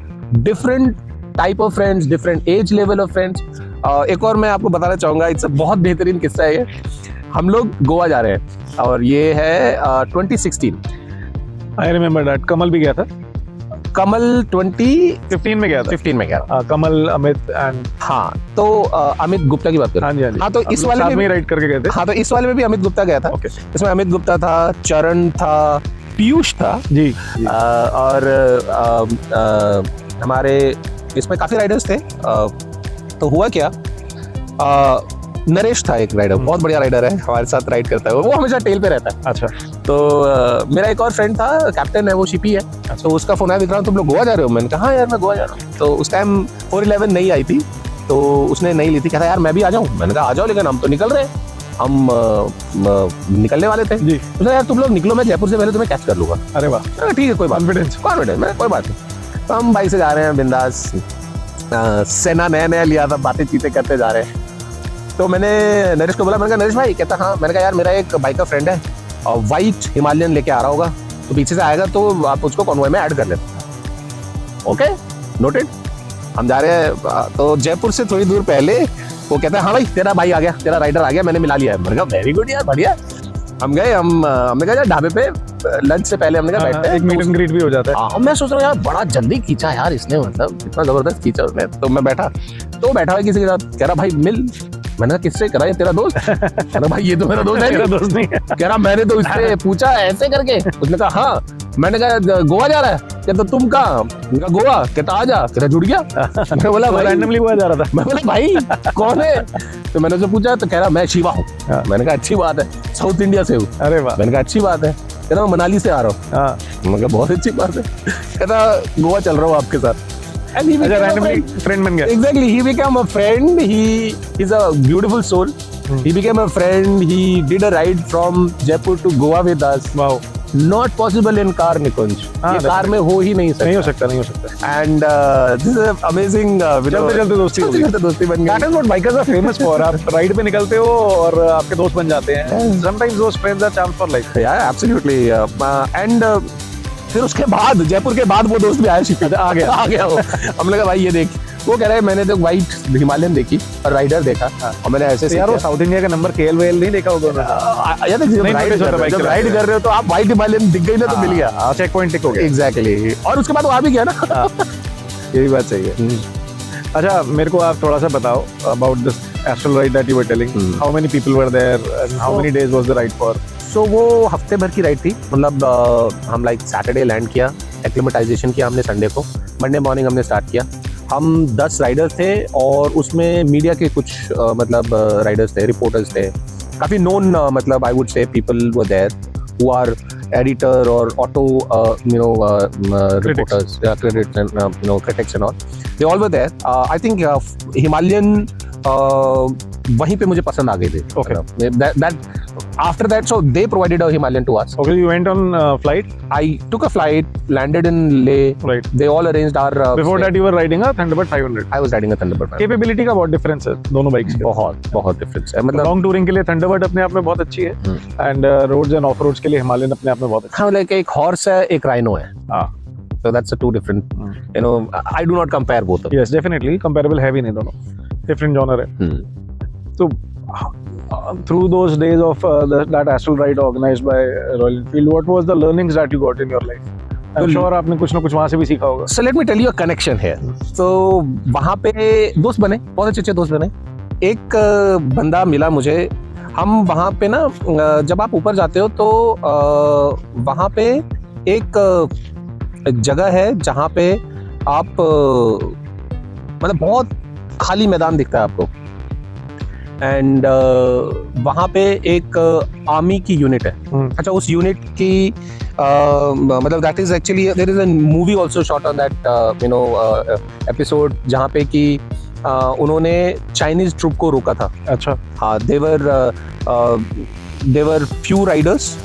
[SPEAKER 1] different type of friends, different age level of friends. एक और मैं आपको बताना चाहूँगा, it's a बहुत बेहतरीन किस्सा है ये। हम लोग गोवा जा रहे हैं और ये है 2016।
[SPEAKER 2] I remember that. कमल भी गया था।
[SPEAKER 1] कमल
[SPEAKER 2] 2015 में गया था।
[SPEAKER 1] 15 में गया था।
[SPEAKER 2] कमल, अमित एंड
[SPEAKER 1] हाँ, तो अमित गुप्ता की बात कर।
[SPEAKER 2] हाँ जी, हाँ जी।
[SPEAKER 1] हाँ, तो इस वाले में
[SPEAKER 2] राइड करके गए थे।
[SPEAKER 1] हाँ, तो इस वाले में भी अमित गुप्ता गया था।
[SPEAKER 2] ओके।
[SPEAKER 1] इसमें अमित गुप्ता था, चरण था, पीयूष था
[SPEAKER 2] जी।
[SPEAKER 1] और हमारे इसमें काफी राइडर्स थे। तो हुआ क्या, नरेश था एक राइडर, बहुत बढ़िया राइडर है, हमारे साथ राइड करता है, वो हमेशा टेल पे रहता है।
[SPEAKER 2] अच्छा।
[SPEAKER 1] तो मेरा एक और फ्रेंड था, कैप्टन है, वो शिपी है। तो उसका फोन आया, दिख रहा हूँ तुम लोग गोवा जा रहे हो? मैंने कहा हाँ यार मैं गोवा जा रहा हूँ। तो उस टाइम 411 नहीं आई थी, तो उसने नहीं ली थी। कहता यार मैं भी आ जाऊँ? मैंने कहा आ जाओ, लेकिन हम तो निकल रहे हैं, हम निकलने वाले थे
[SPEAKER 2] जी।
[SPEAKER 1] उसने यार तुम लोग निकलो, मैं जयपुर से पहले तुम्हें कैच कर लूंगा।
[SPEAKER 2] अरे वाह,
[SPEAKER 1] ठीक है, कोई बात,
[SPEAKER 2] कॉन्फिडेंस।
[SPEAKER 1] मैं कोई बात नहीं। तो हम बाइक से जा रहे हैं बिंदास, सेना नया नया लिया था, बातें चीतें करते जा रहे हैं। तो मैंने नरेश को बोला, मैंने कहा नरेश भाई, कहता हाँ। मैंने कहा यार मेरा एक बाइक का फ्रेंड है और वाइट हिमालयन लेके आ रहा होगा, तो पीछे से आएगा तो आप उसको कॉन्वॉय में ऐड कर लेते। Okay, noted. हम जा रहे हैं, तो जयपुर से थोड़ी दूर पहले वो कहता है हाँ भाई तेरा भाई आ गया, तेरा राइडर आ गया, मैंने मिला लिया है। मैंने कहा वेरी गुड यार, बढ़िया। हम गए, हमने कहा यार ढाबे पे लंच से पहले हमने कहा बैठते हैं,
[SPEAKER 2] एक मीट एंड ग्रीट भी हो जाता है।
[SPEAKER 1] हाँ, मैं सोच रहा हूँ यार बड़ा जल्दी खींचा यार इसने, मतलब इतना जबरदस्त खींचा उसने। तो मैं बैठा, तो बैठा हुआ किसी के साथ, कह रहा भाई मिल। मैंने कहा किससे? कह रहा है तेरा दोस्त। कह रहा भाई ये तो मेरा दोस्त है।
[SPEAKER 2] मेरा दोस्त नहीं है।
[SPEAKER 1] कह रहा मैंने तो उससे पूछा ऐसे करके। उसने कहा हाँ। मैंने कहा गोवा जा रहा है? कहता तुम कहाँ? मैंने कहा गोवा। कहता आ जा। कहता जुड़ गया। मैं बोला
[SPEAKER 2] रैंडमली गोवा जा रहा था।
[SPEAKER 1] मैं बोला भाई कौन है? तो मैंने उससे पूछा, तो कह रहा मैं शिवा हूँ। मैंने कहा अच्छी बात है, साउथ इंडिया से हूँ।
[SPEAKER 2] अरे वाह।
[SPEAKER 1] मैंने कहा अच्छी बात है। कहता मैं मनाली से आ रहा हूँ। मैंने कहा बहुत अच्छी बात है। कहता गोवा चल रहा हूँ आपके साथ। And he became
[SPEAKER 2] randomly friend बन गया।
[SPEAKER 1] Exactly, he became a friend. He's a beautiful soul. He became a friend. He did a ride from Jaipur to Goa with us.
[SPEAKER 2] Wow.
[SPEAKER 1] Not possible in car, Nikunj. ये कार में हो ही नहीं सकता।
[SPEAKER 2] नहीं हो सकता।
[SPEAKER 1] And this is an amazing.
[SPEAKER 2] चलते दोस्ती हो गई।
[SPEAKER 1] दोस्ती बन गई।
[SPEAKER 2] That is what bikers are famous for. आप राइड पे निकलते हो और आपके दोस्त बन जाते हैं। Sometimes those friends are charms for life.
[SPEAKER 1] Yeah, absolutely. And फिर उसके बाद, जयपुर के बाद वो दोस्त भी आया, शिपी आ गया वो। हमने कहा भाई ये देख, वो कह रहा है मैंने तो वाइट हिमालयन देखी और राइडर देखा और मैंने ऐसे
[SPEAKER 2] यार वो साउथ इंडिया का नंबर KL वेल नहीं देखा होगा
[SPEAKER 1] जब राइड कर रहे हो तो आप वाइट हिमालयन दिख गई ना, तो मिल गया,
[SPEAKER 2] चेक पॉइंट टिक हो गया।
[SPEAKER 1] एग्जैक्टली। और उसके बाद वो आ भी गया ना।
[SPEAKER 2] ये भी बात सही है। अच्छा, मेरे को आप थोड़ा सा बताओ about this astral ride that you were telling. How many people were there and how many days was the ride for?
[SPEAKER 1] So वो हफ्ते भर की राइड थी, मतलब हम लाइक सैटरडे लैंड किया, एक्लिमेटाइजेशन किया हमने संडे को, मंडे मॉर्निंग हमने स्टार्ट किया। हम 10 राइडर्स थे और उसमें मीडिया के कुछ मतलब राइडर्स थे, रिपोर्टर्स थे, काफ़ी नोन मतलब I would say people were there who are editor or auto reporters, critics and critics and all. They all were there. I think Himalayan वहीं पे मुझे पसंद आ गए थे.
[SPEAKER 2] Okay.
[SPEAKER 1] That after that, so they provided a Himalayan to us.
[SPEAKER 2] Okay, you went on flight?
[SPEAKER 1] I took a flight, landed in Leh.
[SPEAKER 2] Right.
[SPEAKER 1] They all arranged our.
[SPEAKER 2] Before that, you were riding a Thunderbird 500.
[SPEAKER 1] I was riding a Thunderbird 500.
[SPEAKER 2] Capability का बहुत difference है दोनों बाइक्स के.
[SPEAKER 1] बहुत difference है. मतलब
[SPEAKER 2] लॉन्ग टूरिंग के लिए Thunderbird अपने आप में बहुत अच्छी है, and roads and off roads के लिए हिमालयन अपने आप में बहुत अच्छी
[SPEAKER 1] हाँ, like एक हॉर्स है, एक राइनो है.
[SPEAKER 2] हाँ.
[SPEAKER 1] So that's a two different. I do not compare both of them.
[SPEAKER 2] Yes, definitely comparable है भी नहीं दोनों. Different genre है. तो through those days of that astral ride organized by Royal Enfield, what was the learnings that you got in your life? I'm sure आपने कुछ ना कुछ वहाँ से भी सीखा होगा.
[SPEAKER 1] So let me tell you a connection here. तो वहाँ पे दोस्त बने, बहुत अच्छे दोस्त बने. एक बंदा मिला मुझे. हम वहाँ पे ना जब आप ऊपर जाते हो तो वहाँ पे एक जगह है जहाँ पे आप मतलब बहुत खाली मैदान दिखता है आपको. एंड वहाँ पे एक आर्मी की यूनिट है. अच्छा, उस यूनिट की मतलब that is actually there is a movie also shot on that episode जहाँ पे कि उन्होंने चाइनीज ट्रूप को रोका था.
[SPEAKER 2] अच्छा.
[SPEAKER 1] हाँ, देवर फ्यू राइडर्स,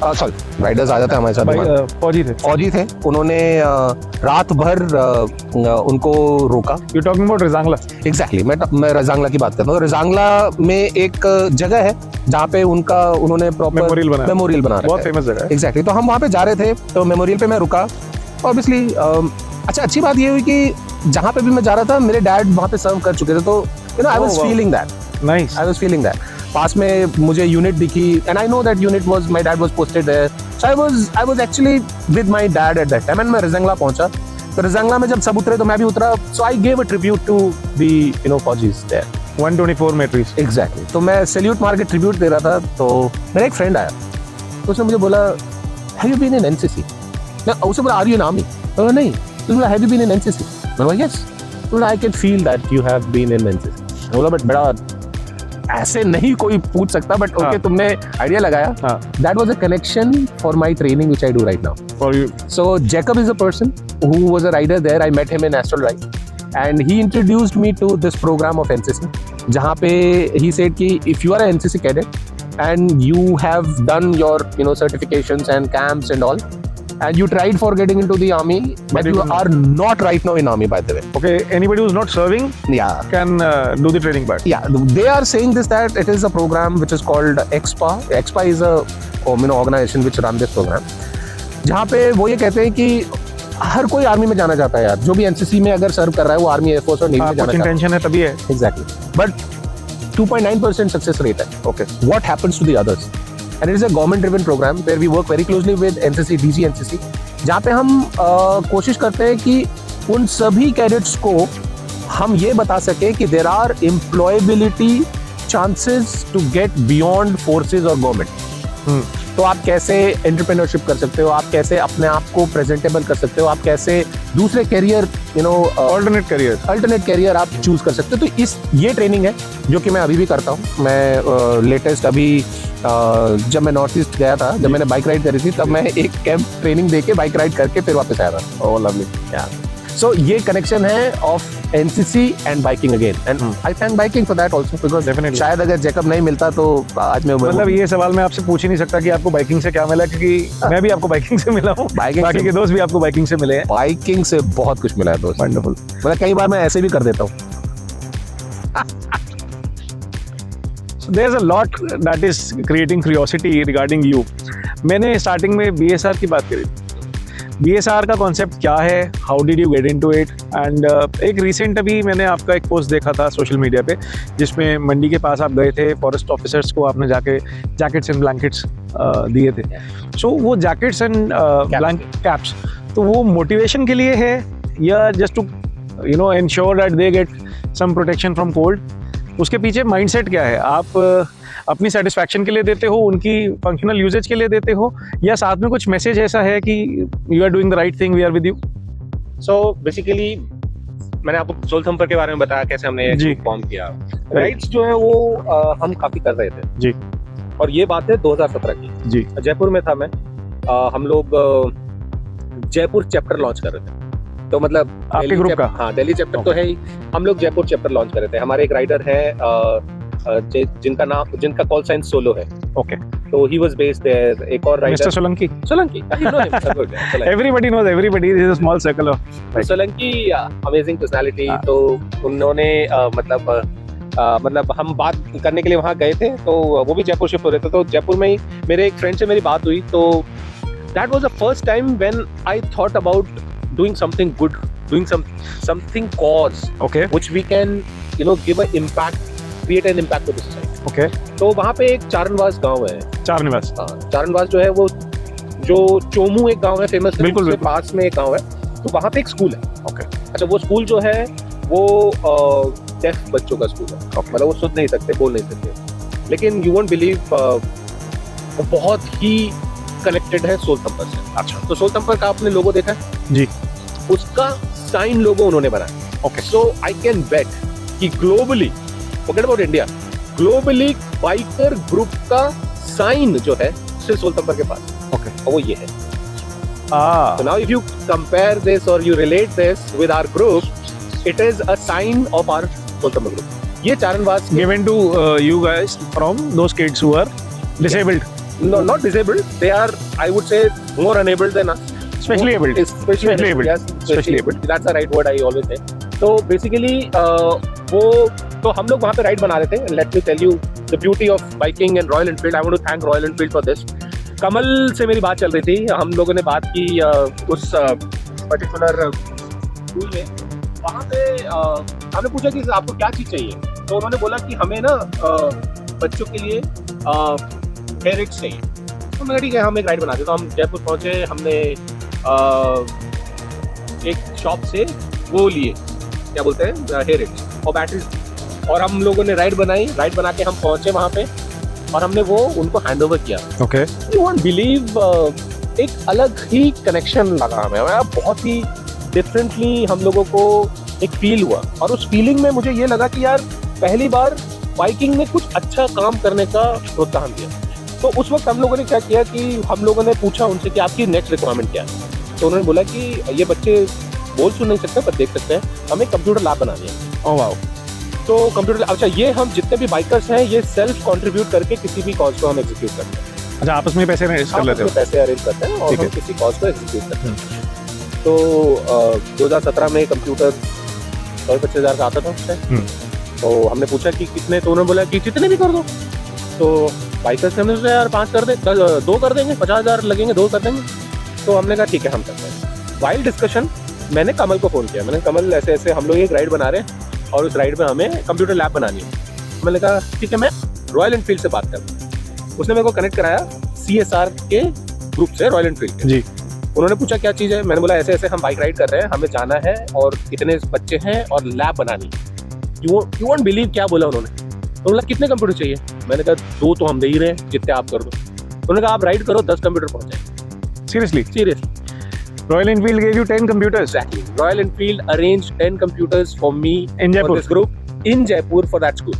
[SPEAKER 1] सॉरी राइडर्स आ जाते हैं हमारे साथ. फौजी थे. उन्होंने रात भर उनको रोका.
[SPEAKER 2] You talking about Rezang La?
[SPEAKER 1] Exactly, मैं रजांगला की बात करता हूँ. रजांगला में एक जगह है जहाँ पे उन्होंने प्रॉपर मेमोरियल बना रखा है.
[SPEAKER 2] बहुत फेमस जगह है.
[SPEAKER 1] एग्जैक्टली. तो हम वहाँ पे जा रहे थे तो मेमोरियल पे मैं रुका. ऑब्वियसली अच्छा, अच्छी बात ये हुई कि जहाँ पे भी मैं जा रहा था मेरे डैड वहाँ पे सर्व कर चुके थे. तो I was feeling that.
[SPEAKER 2] Nice.
[SPEAKER 1] I was feeling that. पास में मुझे यूनिट दिखी and I know that unit was my dad was posted there. So I was actually with my dad at that time. And मैं रजांगला पहुंचा. तो रजांगला में जब सब उतरे तो मैं भी उतरा. So I gave a tribute to the faujis there.
[SPEAKER 2] 124 मेट्रीज.
[SPEAKER 1] एग्जैक्टली. तो मैं सैल्यूट मार के ट्रिब्यूट दे रहा था. तो मेरा एक फ्रेंड आया. तो उसने मुझे बोला, have you been in NCC? मैं उससे बोला, आर यू इन आर्मी? तो नहीं. तो बोला, have you been in NCC? मैं बोला, यस. तो I can feel that you have been in NCC. बोला, बट बड़ा ऐसे नहीं कोई पूछ सकता, बट ओके, तुमने आइडिया लगाया. That was a connection for my training which I do right now
[SPEAKER 2] for you.
[SPEAKER 1] So Jacob is a person who was a rider there. I met him in Astral Ride and he introduced me to this program of NCC, जहाँ पे ही सेड कि if you are a NCC cadet and you have done your certifications and camps and all, and you tried for getting into the army, but you are not right now in army, by the way.
[SPEAKER 2] Okay, anybody who's not serving can do the training part.
[SPEAKER 1] Yeah, they are saying this, that it is a program which is called EXPA. EXPA is a organization which run this program, जहाँ पे वो ये कहते हैं कि हर कोई आर्मी में जाना चाहता है यार. जो भी एनसीसी में अगर सर्व कर रहा है वो आर्मी, एयरफोर्स और नेवी में जाना चाहता है.
[SPEAKER 2] इंटेंशन है तभी है.
[SPEAKER 1] Exactly. But 2.9% success rate है.
[SPEAKER 2] Okay.
[SPEAKER 1] What happens to the others? And it is a government-driven program where we work very closely with NCC, DG NCC, जहाँ पे हम कोशिश करते हैं कि उन सभी कैडेट्स को हम ये बता सके कि there are employability chances to get beyond forces और government. तो आप कैसे एंटरप्रेन्योरशिप कर सकते हो, आप कैसे अपने आप को प्रेजेंटेबल कर सकते हो, आप कैसे दूसरे कैरियर अल्टरनेट कैरियर आप चूज कर सकते हो. तो ये ट्रेनिंग है जो कि मैं अभी भी करता हूँ. मैं लेटेस्ट अभी जब मैं नॉर्थ ईस्ट गया था, जब मैंने बाइक राइड करी थी, तब मैं एक कैंप ट्रेनिंग दे के बाइक राइड करके फिर वापस आया था. ओह लवली. सो ये कनेक्शन है of NCC and biking again, and I thank biking for that also, because
[SPEAKER 2] definitely
[SPEAKER 1] शायद अगर जैकब नहीं मिलता तो आज मैं
[SPEAKER 2] मतलब ये सवाल मैं आपसे पूछ ही नहीं सकता कि आपको बाइकिंग से क्या मिला, क्योंकि मैं भी आपको बाइकिंग से मिला हूँ, बाकी के दोस्त भी आपको बाइकिंग से मिले हैं.
[SPEAKER 1] बाइकिंग से बहुत कुछ मिला है दोस्त.
[SPEAKER 2] वंडरफुल.
[SPEAKER 1] मतलब कई बार मैं ऐसे भी कर देता हूँ.
[SPEAKER 2] There's a lot that is creating curiosity regarding you. मैंने स्टार्टिंग में BSR की बात करी. BSR का कॉन्सेप्ट क्या है, how did you get into it, and एक रिसेंट अभी मैंने आपका एक पोस्ट देखा था सोशल मीडिया पे जिसमें मंडी के पास आप गए थे, फॉरेस्ट ऑफिसर्स को आपने जाके जैकेट्स एंड ब्लैंकेट्स दिए थे. सो वो जैकेट्स एंड ब्लैंकेट कैप्स, तो वो मोटिवेशन के लिए है या just to ensure that they get some protection from cold? उसके पीछे माइंडसेट क्या है? आप अपनी सेटिस्फैक्शन के लिए देते हो, उनकी फंक्शनल यूजेज के लिए देते हो, या साथ में कुछ मैसेज ऐसा है कि you are doing the right thing, we are with you?
[SPEAKER 1] So basically मैंने आपको सोल थंपर के बारे में बताया कैसे हमने फॉर्म किया. राइट्स जो है वो हम काफी कर रहे थे
[SPEAKER 2] जी,
[SPEAKER 1] और ये बात है 2017 की
[SPEAKER 2] जी.
[SPEAKER 1] जयपुर में था मैं. हम लोग जयपुर चैप्टर लॉन्च कर रहे थे. तो मतलब
[SPEAKER 2] आपके ग्रुप का?
[SPEAKER 1] हाँ, दिल्ली चैप्टर तो है ही. हम लोग जयपुर चैप्टर लॉन्च कर रहे थे. हमारे एक राइडर है जिनका कॉल साइन सोलो है.
[SPEAKER 2] ओके.
[SPEAKER 1] तो ही वाज बेस्ड देयर. एक और rider
[SPEAKER 2] mister Solanki.
[SPEAKER 1] You know him.
[SPEAKER 2] Everybody knows everybody. This is a small circle of
[SPEAKER 1] Solanki. Amazing personality. तो उन्होंने मतलब हम बात करने के लिए वहाँ गए थे. तो वो भी जयपुर शिफ्ट हो रहे थे. तो जयपुर में ही मेरे एक फ्रेंड से मेरी बात हुई. तो that was the first time when I thought about doing something good, doing something cause,
[SPEAKER 2] okay,
[SPEAKER 1] which we can give an impact create an impact to the society.
[SPEAKER 2] Okay,
[SPEAKER 1] तो वहाँ पे एक चारणवास गांव है,
[SPEAKER 2] चार निवास।
[SPEAKER 1] चारणवास जो है वो जो चोमू एक गांव है फेमस है,
[SPEAKER 2] बिल्कुल,
[SPEAKER 1] उसके
[SPEAKER 2] बिल्कुल।
[SPEAKER 1] पास में एक गांव है, तो वहाँ पे एक स्कूल है।
[SPEAKER 2] ओके,
[SPEAKER 1] अच्छा, वो स्कूल जो है वो डेफ बच्चों का स्कूल है, मतलब वो सुन नहीं सकते, बोल नहीं सकते, लेकिन यू वोंट बिलीव बहुत ही कनेक्टेड है सोल थंपर से।
[SPEAKER 2] अच्छा,
[SPEAKER 1] तो सोल थंपर का आपने लोगो देखा है?
[SPEAKER 2] जी,
[SPEAKER 1] उसका साइन लोगो उन्होंने बनाया।
[SPEAKER 2] Okay,
[SPEAKER 1] so I can bet कि globally, forget about India, globally biker group का साइन जो है सिर्फ सोल थंपर के पास,
[SPEAKER 2] ओके,
[SPEAKER 1] और वो ये है।
[SPEAKER 2] ah,
[SPEAKER 1] So now if you compare this or you relate this with our group, it is a sign of our soul thumper group. ये चारणवास
[SPEAKER 2] given to you guys from those kids who are disabled,
[SPEAKER 1] no, not disabled, they are, I would say, more unable than us.
[SPEAKER 2] especially able.
[SPEAKER 1] Especially able. Yes,
[SPEAKER 2] Especially able.
[SPEAKER 1] That's the right word I always say. So basically वो तो हम लोग वहाँ पे राइड बना रहे थे। Let me tell you the beauty of biking and Royal Enfield. I want to thank Royal Enfield for this. कमल से मेरी बात चल रही थी, हम लोगों ने बात की उस पर्टिकुलर स्कूल में। वहाँ पे हमने पूछा कि आपको क्या चीज़ चाहिए, तो उन्होंने बोला कि हमें ना बच्चों के लिए हेयर चाहिए। तो मैंने ठीक है, हम एक राइड बनाते। तो हम जयपुर पहुँचे, हमने एक शॉप से वो लिए, क्या बोलते हैं, हेयर और बैटरी, और हम लोगों ने राइड बनाई। राइड बना के हम पहुँचे वहाँ पे और हमने वो उनको हैंड ओवर किया।
[SPEAKER 2] Okay,
[SPEAKER 1] यू वोंट बिलीव, एक अलग ही कनेक्शन लगा हमें, बहुत ही डिफरेंटली हम लोगों को एक फील हुआ। और उस फीलिंग में मुझे ये लगा कि यार पहली बार बाइकिंग ने कुछ अच्छा काम करने का प्रोत्साहन दिया। तो उस वक्त हम लोगों ने क्या किया कि हम लोगों ने पूछा उनसे कि आपकी नेक्स्ट रिक्वायरमेंट क्या है। तो उन्होंने बोला कि ये बच्चे बोल सुन नहीं सकते पर देख सकते हैं, हमें कंप्यूटर लैब बना दिया।
[SPEAKER 2] oh wow,
[SPEAKER 1] तो कंप्यूटर, अच्छा ये हम जितने भी बाइकर्स हैं ये सेल्फ कंट्रीब्यूट करके किसी भी कॉज को हम एग्जीक्यूट करते हैं।
[SPEAKER 2] अच्छा, आपस में पैसे रेज कर
[SPEAKER 1] हम
[SPEAKER 2] लेते हो?
[SPEAKER 1] उसमें पैसे अरेंज करते हैं और
[SPEAKER 2] ठीक
[SPEAKER 1] हम
[SPEAKER 2] है।
[SPEAKER 1] किसी कॉज को एग्जीक्यूट करते हैं। तो 2017 में कंप्यूटर 25,000 का आता था उस टाइम। तो हमने पूछा कि कितने, तो उन्होंने बोला कि जितने भी कर दो। तो बाइकर्स ने हमने सोचा यार 5 कर दे, 2 कर देंगे, 50,000 लगेंगे, 2 कर देंगे। तो हमने कहा ठीक है, हम करते हैं। वाइल डिस्कशन मैंने कमल को फ़ोन किया, मैंने कमल ऐसे ऐसे हम लोग एक राइड बना रहे हैं और उस राइड में हमें कंप्यूटर लैब बनानी है। मैंने कहा ठीक है, मैं रॉयल एनफील्ड से बात कर रहा हूँ। उसने मेरे को कनेक्ट कराया CSR के ग्रुप से, रॉयल एनफील्ड के।
[SPEAKER 2] जी,
[SPEAKER 1] उन्होंने पूछा क्या चीज़ है, मैंने बोला ऐसे ऐसे हम बाइक राइड कर रहे हैं, हमें जाना है और इतने बच्चे हैं और लैब बनानी है। यू वोंट बिलीव क्या बोला उन्होंने। तो बोला कितने कंप्यूटर चाहिए, मैंने कहा 2 तो हम दे ही रहे हैं, जितने आप कर दो। उन्होंने कहा आप राइड करो, 10 कंप्यूटर पहुँच जाए।
[SPEAKER 2] seriously,
[SPEAKER 1] seriously,
[SPEAKER 2] Royal Enfield gave you 10 computers
[SPEAKER 1] exactly. Royal Enfield arranged 10 computers for me
[SPEAKER 2] in
[SPEAKER 1] for
[SPEAKER 2] Jaipur.
[SPEAKER 1] this group in Jaipur for that school.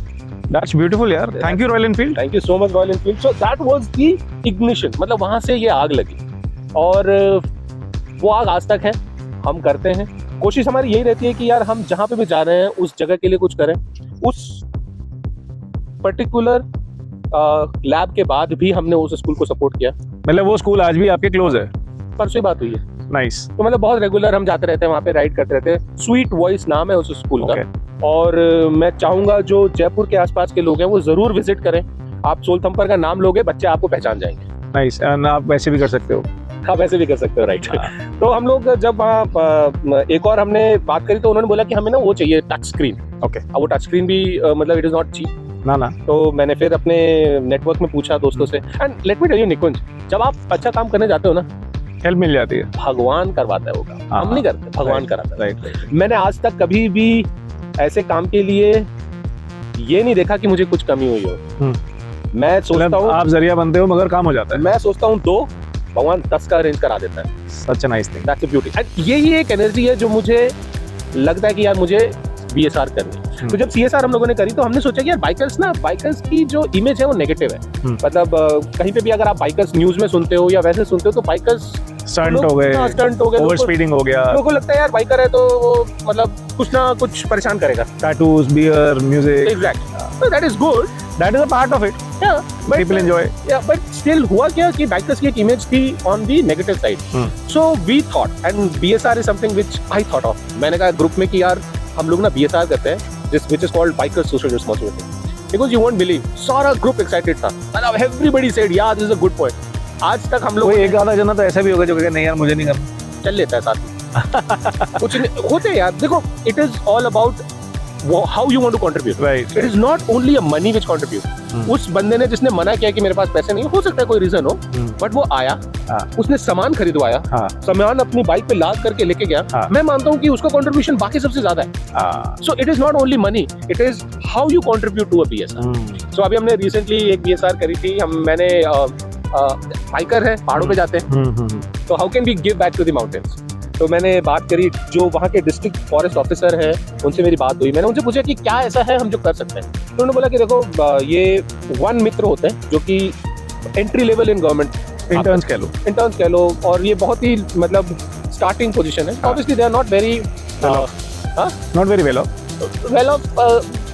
[SPEAKER 2] That's beautiful, यार। Thank you, Royal Enfield.
[SPEAKER 1] Thank you so much, Royal Enfield. So that was the ignition. मतलब वहाँ से ये आग लगी और वो आग आज तक है। हम करते हैं, कोशिश हमारी यही रहती है कि यार हम जहाँ पे भी जा रहे हैं उस जगह के लिए कुछ करें। उस पर्टिकुलर लैब के बाद भी हमने उस स्कूल को सपोर्ट किया।
[SPEAKER 2] मतलब वो स्कूल आज भी आपके क्लोज है?
[SPEAKER 1] परसों ही बात हुई है।
[SPEAKER 2] नाइस।
[SPEAKER 1] तो मतलब बहुत रेगुलर हम जाते रहते हैं वहाँ पे, राइड करते रहते हैं। स्वीट वॉइस नाम है उस स्कूल का। और मैं चाहूंगा जो जयपुर के आसपास के लोग हैं वो जरूर विजिट करें। आप सोल थंपर का नाम लोगे, बच्चे आपको पहचान जाएंगे।
[SPEAKER 2] नाइस, एंड आप वैसे भी कर सकते हो।
[SPEAKER 1] आप ऐसे भी कर सकते हो, राइट। तो हम लोग जब एक और हमने बात करी तो उन्होंने बोला कि हमें ना वो चाहिए टच स्क्रीन।
[SPEAKER 2] ओके।
[SPEAKER 1] अब वो टच स्क्रीन भी मतलब इट इज नॉट चीप
[SPEAKER 2] ना ना।
[SPEAKER 1] तो मैंने फिर अपने नेटवर्क में पूछा दोस्तों से। And let me tell you Nikunj, जब आप अच्छा काम करने जाते हो ना,
[SPEAKER 2] हेल्प मिल जाती है।
[SPEAKER 1] भगवान करवाता है वो काम, हम नहीं करते, भगवान कराता है।
[SPEAKER 2] राइट।
[SPEAKER 1] मैंने आज तक कभी भी ऐसे काम के लिए ये नहीं देखा कि मुझे कुछ कमी हुई हो। मैं सोचता हूँ
[SPEAKER 2] आप जरिया बनते हो मगर काम हो जाता है।
[SPEAKER 1] मैं सोचता हूँ 2, भगवान 10 का अरेंज करा देता है।
[SPEAKER 2] Such a nice thing.
[SPEAKER 1] That's the beauty. And यही एक एनर्जी है जो मुझे लगता है कि यार मुझे BSR करनी है। तो जब CSR हम लोगों ने करी तो हमने सोचा कि यार बाइकर्स की जो इमेज है वो नेगेटिव है। मतलब कहीं पे भी अगर आप बाइकर्स न्यूज में सुनते हो या वैसे सुनते हो तो बाइकर्स
[SPEAKER 2] स्टंट हो गए, ओवर स्पीडिंग हो गया,
[SPEAKER 1] लोगों को लगता है यार बाइकर है तो वो मतलब कुछ ना कुछ परेशान करेगा।
[SPEAKER 2] Tattoos, beer, music.
[SPEAKER 1] Exactly, that is good,
[SPEAKER 2] that is a part of it. People enjoy.
[SPEAKER 1] But still हुआ क्या कि बाइकर्स की एक इमेज थी on the negative side. So we thought and BSR is something which I thought of. मैंने कहा ग्रुप में कि यार हम लोग ना BSR करते हैं, which is called Bikers Social Responsibility, because you won't believe सारा ग्रुप एक्साइटेड था। मतलब everybody said yeah this is a good point। आज तक हम लोग
[SPEAKER 2] एक आधा जना तो ऐसा भी होगा जो कहेगा नहीं यार मुझे नहीं करना,
[SPEAKER 1] चल लेता है साथ में। कुछ नहीं होते यार, देखो it is all about how you want to contribute.
[SPEAKER 2] Right.
[SPEAKER 1] It is not only a money which contribute. उस बंदे ने जिसने मना किया कि मेरे पास पैसे नहीं, हो सकता है कोई रीजन हो, बट वो आया,
[SPEAKER 2] हाँ.
[SPEAKER 1] उसने सामान खरीदवाया,
[SPEAKER 2] हाँ.
[SPEAKER 1] सामान अपनी बाइक पे लाद करके लेके गया.
[SPEAKER 2] हाँ.
[SPEAKER 1] मैं मानता हूँ कि उसका कंट्रीब्यूशन बाकी सबसे ज्यादा है. So it is not only money, it is how you contribute to a BSR. So अभी हमने रिसेंटली एक बीएसआर करी थी. मैंने बाइकर है, पहाड़ों पे जाते हैं, तो how can we give back to the mountains. तो मैंने बात करी, जो वहाँ के डिस्ट्रिक्ट फॉरेस्ट ऑफिसर हैं उनसे मेरी बात हुई. मैंने उनसे पूछा कि क्या ऐसा है हम जो कर सकते हैं. तो उन्होंने बोला कि देखो, ये वन मित्र होते हैं जो कि entry level in government
[SPEAKER 2] interns कह लो.
[SPEAKER 1] इंटर्न्स कह लो, और ये बहुत ही मतलब स्टार्टिंग पोजीशन है. Obviously they are not very
[SPEAKER 2] not very well off.
[SPEAKER 1] Well off,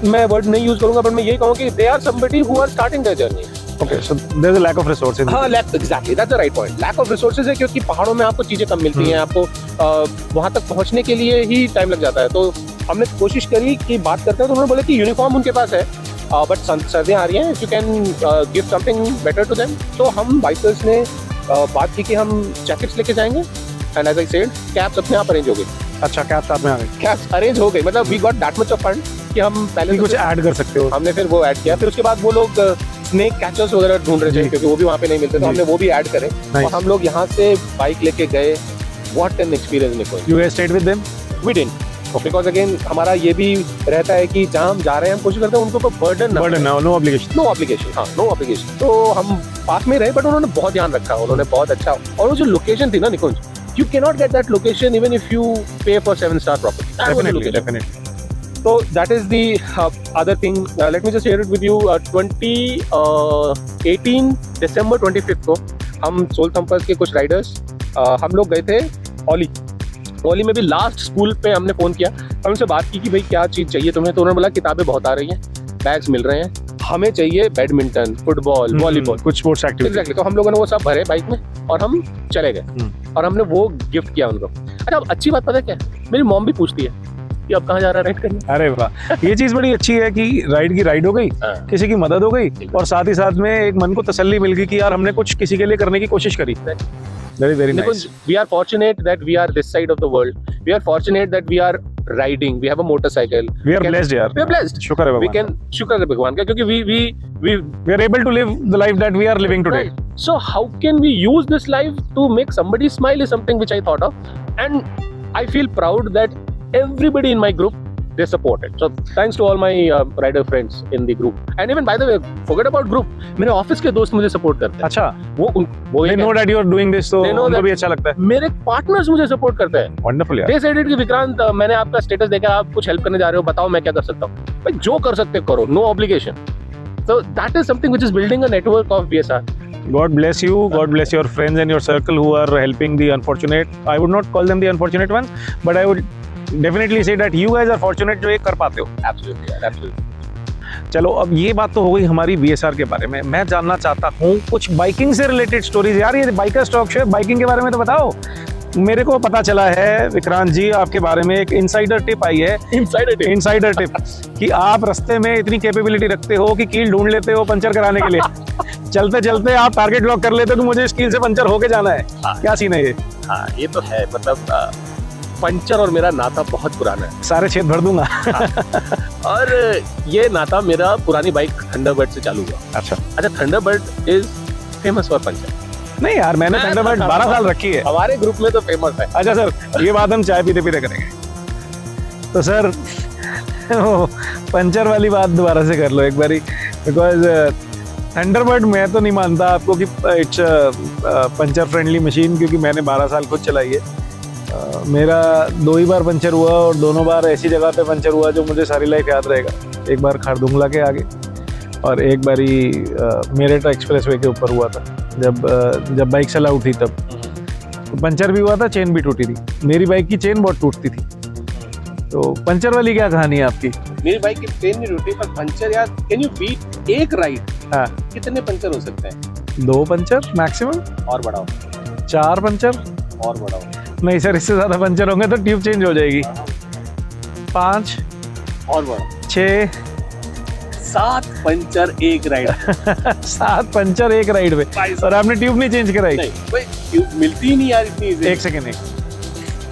[SPEAKER 1] मैं वर्ड नहीं यूज करूंगा, बट मैं यही कहूँ कि they are somebody who are starting their journey.
[SPEAKER 2] Okay, so there's a lack of resources.
[SPEAKER 1] हाँ, exactly, that's the right point. Lack of resources है, क्योंकि पहाड़ों में आपको चीजें कम मिलती हैं, आपको वहां तक पहुंचने के लिए ही टाइम लग जाता है. तो हमने कोशिश करी कि बात करते हैं, तो उन्होंने बोला कि यूनिफॉर्म उनके पास है, बट सर्दियाँ आ रही हैं, if you can give something better to them. तो हम बाइकर्स ने बात की कि हम जैकेट्स लेके जाएंगे, and as I said, caps अपने आप अरेंज हो गई.
[SPEAKER 2] अच्छा, कैप साथ में आ गए.
[SPEAKER 1] कैप्स अरेंज हो गई, मतलब we got that much of fund कि हम पहले
[SPEAKER 2] कुछ ऐड कर सकते हो.
[SPEAKER 1] हमने फिर वो ऐड किया. फिर उसके बाद वो लोग स्नेक कैचर्स वगैरह ढूंढ रहे थे, क्योंकि वो भी वहाँ पे नहीं मिलते, तो हमने वो भी ऐड करे. और हम लोग यहाँ से बाइक लेके गए. What an experience Nicole.
[SPEAKER 2] You guys stayed with them?
[SPEAKER 1] We didn't, because again हमारा ये भी रहता है कि जहाँ हम जा रहे हैं, हम कोशिश करते हैं उनको कोई burden
[SPEAKER 2] Burden, no obligation.
[SPEAKER 1] No obligation. हाँ, नो ऑब्लिगेशन. तो हम पास में रहे, बट उन्होंने बहुत ध्यान रखा, उन्होंने बहुत अच्छा. और वो जो लोकेशन थी ना निकुंज, you cannot get that location even if you pay for 7-star property. That was the location.
[SPEAKER 2] Definitely.
[SPEAKER 1] So that is the other thing. Let me just share it with you. 2018 December 25th को हम सोल थम्पर्स के कुछ राइडर्स हम लोग गए थे ओली में भी. लास्ट स्कूल पे हमने फ़ोन किया और उनसे बात की कि भाई क्या चीज़ चाहिए तुम्हें. तो उन्होंने बोला किताबें बहुत आ रही हैं, बैग्स मिल रहे हैं, हमें चाहिए बैडमिंटन, फुटबॉल, वॉलीबॉल,
[SPEAKER 2] कुछ स्पोर्ट्स एक्टिविटी.
[SPEAKER 1] एग्जैक्टली. तो हम लोगों ने वो सब भरे बाइक में और हम चले गए और हमने वो गिफ्ट किया उनको. अच्छा, अब अच्छी बात पता है क्या है, मेरी मॉम भी पूछती है कि अब कहाँ जा रहा है राइड करने.
[SPEAKER 2] अरे वाह, ये चीज बड़ी अच्छी है कि राइड की राइड हो गई, किसी की मदद हो गई, और साथ ही साथ में एक मन को तसल्ली मिल गई कि यार हमने कुछ किसी के लिए करने की कोशिश करी. Very very nice.
[SPEAKER 1] We are fortunate that we are this side of the world. We are fortunate that we are riding. We have a motorcycle.
[SPEAKER 2] We are blessed यार.
[SPEAKER 1] We are blessed.
[SPEAKER 2] शुक्र है
[SPEAKER 1] We
[SPEAKER 2] भगवान.
[SPEAKER 1] can शुक्र है भगवान का, क्योंकि we
[SPEAKER 2] We are able to live the life that we are living today.
[SPEAKER 1] Right. So how can we use this life to make somebody smile is something which I thought of, and I feel proud that everybody in my group, they support it. So thanks to all my rider friends in the group. And even by the way, forget about group, मेरे ऑफिस के दोस्त मुझे सपोर्ट करते हैं.
[SPEAKER 2] अच्छा,
[SPEAKER 1] वो
[SPEAKER 2] they know that you are doing this, तो
[SPEAKER 1] They know
[SPEAKER 2] उनको
[SPEAKER 1] that-
[SPEAKER 2] भी अच्छा लगता है.
[SPEAKER 1] मेरे पार्टनर्स मुझे सपोर्ट करते हैं.
[SPEAKER 2] Wonderful यार.
[SPEAKER 1] They said it कि विक्रांत, मैंने आपका स्टेटस देखा, आप कुछ हेल्प करने जा रहे हो, बताओ मैं क्या कर सकता हूँ. भाई जो कर सकते हो करो, no obligation. So that is something which is building a network of BSR.
[SPEAKER 2] God bless you. God bless your friends and your circle who are helping the unfortunate. I would not call them the unfortunate ones, but I would definitely say that you guys are fortunate जो ये कर पाते हो.
[SPEAKER 1] Absolutely, absolutely.
[SPEAKER 2] चलो, अब ये बात तो हो गई हमारी BSR के बारे में. मैं जानना चाहता हूँ कुछ बाइकिंग से रिलेटेड स्टोरीज. यार ये बाइकर स्टॉक शो है, बाइकिंग के बारे में तो बताओ. मेरे को पता चला है विक्रांत जी, आपके बारे में एक इनसाइडर टिप आई है. इनसाइडर टिप कि आप रास्ते में इतनी कैपेबिलिटी रखते हो कि कील ढूंढ लेते हो पंचर कराने के लिए. चलते चलते आप टारगेट लॉक कर लेते हो, तो मुझे इस कील से पंचर होके जाना है. क्या सीन है ये?
[SPEAKER 1] हाँ, ये तो है. मतलब पंचर और मेरा नाता बहुत पुराना है.
[SPEAKER 2] सारे छेद भर दूंगा.
[SPEAKER 1] और ये नाता मेरा पुरानी बाइक थंडरबर्ड से चालू हुआ.
[SPEAKER 2] अच्छा,
[SPEAKER 1] Thunderbird is famous for puncture.
[SPEAKER 2] नहीं यार, मैंने थंडरबर्ड 12 साल रखी है.
[SPEAKER 1] हमारे ग्रुप में तो फेमस है.
[SPEAKER 2] अच्छा सर, ये बात हम चाय पीते पीते करेंगे. तो सर वो पंचर वाली बात दोबारा से कर लो एक बारी, बिकॉज थंडरबर्ड मैं तो नहीं मानता आपको कि इट्स पंचर फ्रेंडली मशीन, क्योंकि मैंने 12 साल खुद चलाई है. मेरा 2 ही बार पंचर हुआ, और दोनों बार ऐसी जगह पे पंचर हुआ जो मुझे सारी लाइफ याद रहेगा. एक बार खारदुंगला के आगे, और एक बारी मेरठ एक्सप्रेसवे के ऊपर हुआ था, जब बाइक चला उठी तब. तो पंचर भी हुआ था, चेन भी टूटी थी. मेरी बाइक की चेन बहुत टूटती थी. तो पंचर वाली क्या कहानी है आपकी?
[SPEAKER 1] मेरी बाइक की चेन नहीं टूटी, पर पंचर यार, कैन यू बीट एक राइड?
[SPEAKER 2] हाँ,
[SPEAKER 1] कितने पंचर हो सकते हैं?
[SPEAKER 2] 2 पंचर मैक्सिमम.
[SPEAKER 1] और बढ़ाओ.
[SPEAKER 2] 4 पंचर.
[SPEAKER 1] और बढ़ाओ.
[SPEAKER 2] नहीं सर, इससे ज्यादा पंचर होंगे तो ट्यूब चेंज हो जाएगी. 5
[SPEAKER 1] और बढ़ाओ.
[SPEAKER 2] 6
[SPEAKER 1] 7 पंचर एक राइड.
[SPEAKER 2] 7 पंचर एक राइड में, और आपने ट्यूब नहीं चेंज कराई?
[SPEAKER 1] नहीं भाई, ट्यूब मिलती ही नहीं यार इतनी.
[SPEAKER 2] एक सेकेंड.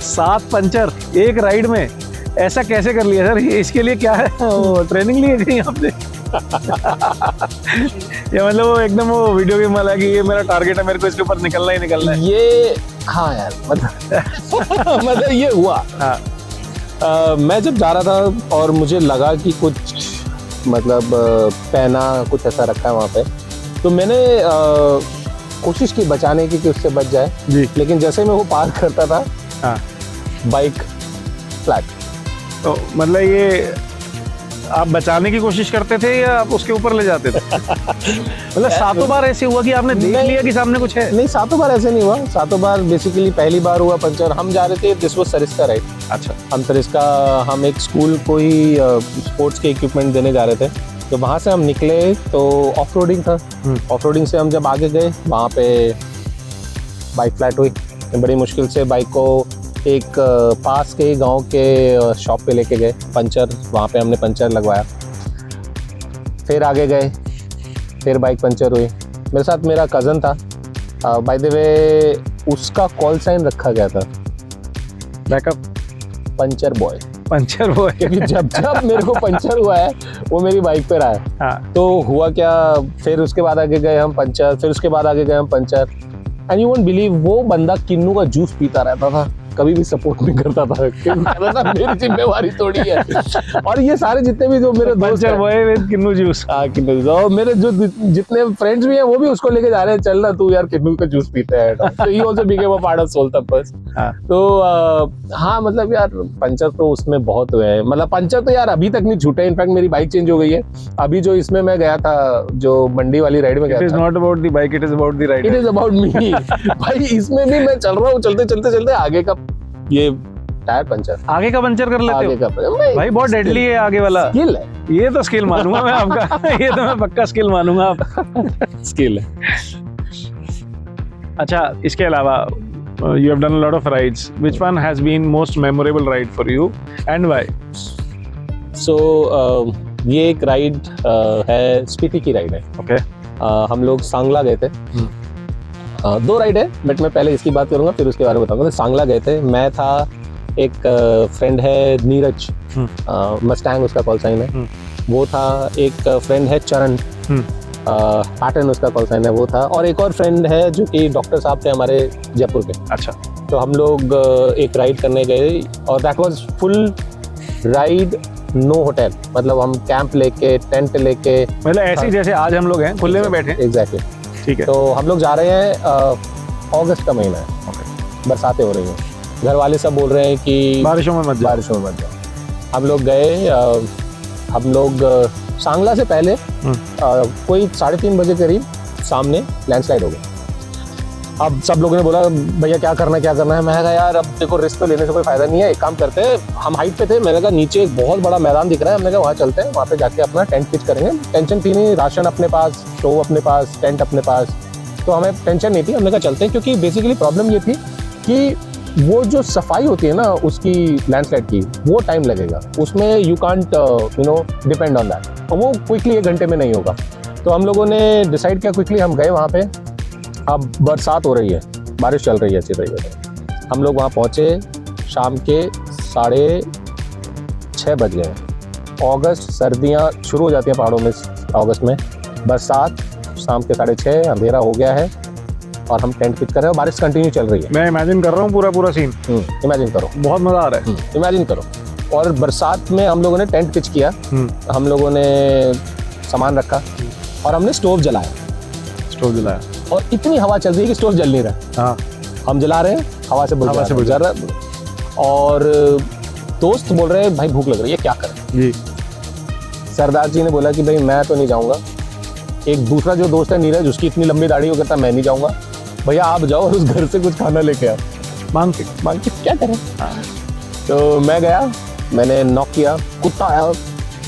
[SPEAKER 2] 7 पंचर एक राइड में, ऐसा कैसे कर लिया सर? इसके लिए क्या है, ट्रेनिंग ली है कहीं आपने? या मतलब वो एकदम वो वीडियो गेम वाला है कि ये मेरा टारगेट है, मेरे को इसके ऊपर निकलना ही निकलना है?
[SPEAKER 1] ये हाँ यार मतलब मतलब ये हुआ।
[SPEAKER 2] हाँ
[SPEAKER 1] मैं जब जा रहा था और मुझे लगा कि कुछ मतलब पहना कुछ ऐसा रखा है वहाँ पे, तो मैंने कोशिश की बचाने की कि उससे बच जाए
[SPEAKER 2] जी।
[SPEAKER 1] लेकिन जैसे मैं वो पार करता था
[SPEAKER 2] हाँ,
[SPEAKER 1] बाइक फ्लैट।
[SPEAKER 2] तो मतलब ये आप बचाने की कोशिश करते थे या आप उसके ऊपर ले जाते थे? मतलब सातों बार ऐसे हुआ कि आपने देख
[SPEAKER 1] नहीं।
[SPEAKER 2] लिया कि सामने कुछ है?
[SPEAKER 1] नहीं, सातों बार ऐसे नहीं हुआ। सातों बार बेसिकली पहली बार हुआ पंचर। हम जा रहे थे, दिस वाज सरिस्का राइड।
[SPEAKER 2] अच्छा,
[SPEAKER 1] हम सरिस्का, हम एक स्कूल को ही स्पोर्ट्स के इक्विपमेंट देने जा रहे थे, तो वहाँ से हम निकले तो ऑफ रोडिंग था। ऑफ रोडिंग से हम जब आगे गए वहाँ पे बाइक फ्लैट हुई। बड़ी मुश्किल से बाइक को एक पास के गांव के शॉप पे लेके गए, पंचर वहाँ पे हमने पंचर लगवाया। फिर आगे गए, फिर बाइक पंचर हुई। मेरे साथ मेरा कज़न था, बाय द वे उसका कॉल साइन रखा गया था
[SPEAKER 2] बैकअप
[SPEAKER 1] पंचर बॉय,
[SPEAKER 2] पंचर वो है।
[SPEAKER 1] क्योंकि जब जब मेरे को पंचर हुआ है वो मेरी बाइक पे रहा है।
[SPEAKER 2] हाँ,
[SPEAKER 1] तो हुआ क्या, फिर उसके बाद आगे गए हम पंचर, फिर उसके बाद आगे गए हम puncture. And you won't believe, वो बंदा किन्नू का जूस पीता रहता था, कभी भी सपोर्ट नहीं करता था, क्योंकि कहता था मेरी जिम्मेवारी थोड़ी है। और ये सारे जितने भी जो मेरे दोस्त
[SPEAKER 2] पंचर
[SPEAKER 1] हैं,
[SPEAKER 2] वो है विद किन्नू जूस।
[SPEAKER 1] हाँ किन्नू जूस, और मेरे जो जितने फ्रेंड्स भी हैं वो भी उसको लेके जा रहे हैं, चल ना तू यार किन्नू का जूस पीता है। तो he also became a part of Soul Thumpers.
[SPEAKER 2] हाँ।
[SPEAKER 1] तो हाँ मतलब यार पंचर तो उसमें बहुत हुए हैं। मतलब पंचर तो यार अभी तक नहीं छूटे। इनफैक्ट मेरी बाइक चेंज हो गई है। अभी जो इसमें मैं गया था, जो मंडी वाली राइड में गया
[SPEAKER 2] इट इज
[SPEAKER 1] था,
[SPEAKER 2] not about the bike, it is about the
[SPEAKER 1] it
[SPEAKER 2] rider.
[SPEAKER 1] Is about me. भाई इसमें भी मैं चल रहा हूँ, चलते चलते चलते आगे का ये टायर पंचर,
[SPEAKER 2] आगे का पंचर कर लेते
[SPEAKER 1] आगे
[SPEAKER 2] हो?
[SPEAKER 1] का
[SPEAKER 2] भाई बहुत डेडली है आगे वाला।
[SPEAKER 1] स्किल है,
[SPEAKER 2] ये तो स्किल मानूंगा मैं आपका। ये तो मैं पक्का स्किल मानूंगा आप।
[SPEAKER 1] स्किल है।
[SPEAKER 2] अच्छा, इसके अलावा you have done a lot of rides. Which one has been most memorable ride for you and why?
[SPEAKER 1] सो ये एक राइड है, स्पीति की राइड है।
[SPEAKER 2] Okay.
[SPEAKER 1] हम लोग सांगला गए थे। दो राइड है, बट मैं पहले इसकी बात करूंगा फिर उसके बारे में बताऊंगा। तो सांगला गए थे, मैं था, एक फ्रेंड है नीरज, मस्टैंग उसका कॉल साइन है, वो था। एक फ्रेंड है चरण, पैटर्न उसका कॉल साइन है, वो था। और एक और फ्रेंड है जो कि डॉक्टर साहब थे हमारे जयपुर के।
[SPEAKER 2] अच्छा,
[SPEAKER 1] तो हम लोग एक राइड करने गए और that was full ride, no hotel. मतलब हम कैंप लेके, टेंट लेके,
[SPEAKER 2] मतलब ऐसे जैसे आज हम लोग हैं खुले में बैठे हैं।
[SPEAKER 1] एग्जैक्टली।
[SPEAKER 2] ठीक है।
[SPEAKER 1] तो हम लोग जा रहे हैं, अगस्त का महीना है, बरसातें हो रही हैं। घर वाले सब बोल रहे हैं कि
[SPEAKER 2] बारिशों में मत जाओ।
[SPEAKER 1] बारिशों में मत जाओ। हम लोग गए, हम लोग सांगला से पहले कोई 3:30 बजे करीब सामने लैंडस्लाइड हो गया। अब सब लोगों ने बोला भैया क्या करना है, क्या करना है। मैंने कहा यार अब देखो रिस्क तो लेने से कोई फायदा नहीं है, एक काम करते हैं। हम हाइट पे थे, मैंने कहा नीचे एक बहुत बड़ा मैदान दिख रहा है, हमने कहा वहाँ चलते हैं, वहाँ पे जाके अपना टेंट पिच करेंगे। टेंशन थी नहीं, राशन अपने पास, स्टोव अपने पास, टेंट अपने पास, तो हमें टेंशन नहीं थी। हमने कहा चलते हैं, क्योंकि बेसिकली प्रॉब्लम ये थी कि वो जो सफाई होती है ना उसकी लैंडस्लाइड की, वो टाइम लगेगा उसमें। You can't depend on that, और वो क्विकली 1 घंटे में नहीं होगा। तो हम लोगों ने डिसाइड किया, क्विकली हम गए वहाँ पे। अब बरसात हो रही है, बारिश चल रही है अच्छी तरीके से। हम लोग वहाँ पहुँचे, शाम के 6:30 बज गए। अगस्त, सर्दियाँ शुरू हो जाती हैं पहाड़ों में अगस्त में। बरसात, शाम के 6:30, अंधेरा हो गया है और हम टेंट पिच कर रहे हैं, बारिश कंटिन्यू चल रही है।
[SPEAKER 2] मैं इमेजिन कर रहा हूँ पूरा सीन।
[SPEAKER 1] इमेजिन करो,
[SPEAKER 2] बहुत मजा आ रहा है।
[SPEAKER 1] इमेजिन करो। और बरसात में हम लोगों ने टेंट पिच किया, हम लोगों ने सामान रखा और हमने स्टोव जलाया।
[SPEAKER 2] स्टोव जलाया
[SPEAKER 1] और इतनी हवा चल रही है कि स्टोव जल नहीं रहा।
[SPEAKER 2] हाँ,
[SPEAKER 1] हम जला रहे हैं, हवा से बुझ रहा है। और दोस्त बोल रहे हैं भाई भूख लग रही है, क्या करें
[SPEAKER 2] जी।
[SPEAKER 1] सरदार जी ने बोला कि भाई मैं तो नहीं जाऊंगा। एक दूसरा जो दोस्त है नीरज, उसकी इतनी लंबी दाढ़ी, हो कहता मैं नहीं जाऊंगा, भैया आप जाओ और उस घर से कुछ खाना लेके आओ। मांग के क्या करें। तो मैं गया, मैंने नॉक किया, कुत्ता आया,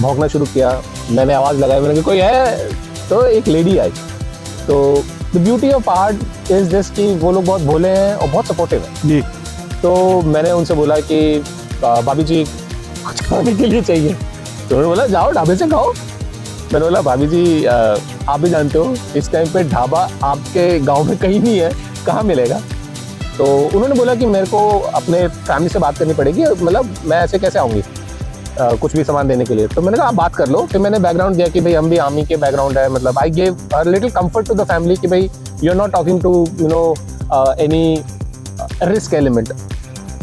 [SPEAKER 1] भौंकना शुरू किया। मैंने आवाज़ लगाई, मैंने कहा कोई है, तो एक लेडी आई। तो the beauty of art is this कि वो लोग बहुत भोले हैं और बहुत सपोर्टिव हैं
[SPEAKER 2] जी।
[SPEAKER 1] तो मैंने उनसे बोला कि भाभी जी कुछ खाने के लिए चाहिए। तो उन्होंने बोला जाओ ढाबे से खाओ। मैंने बोला भाभी जी आप भी जानते हो इस टाइम पे ढाबा आपके गांव में कहीं नहीं है, कहाँ मिलेगा। तो उन्होंने बोला कि मेरे को अपने फैमिली से बात करनी पड़ेगी, मतलब मैं ऐसे कैसे आऊँगी कुछ भी सामान देने के लिए। तो मैंने कहा आप बात कर लो। फिर मैंने बैकग्राउंड दिया कि भाई हम भी आर्मी के बैकग्राउंड है, मतलब I gave a little comfort to the family कि भाई you are not talking to you know any risk element.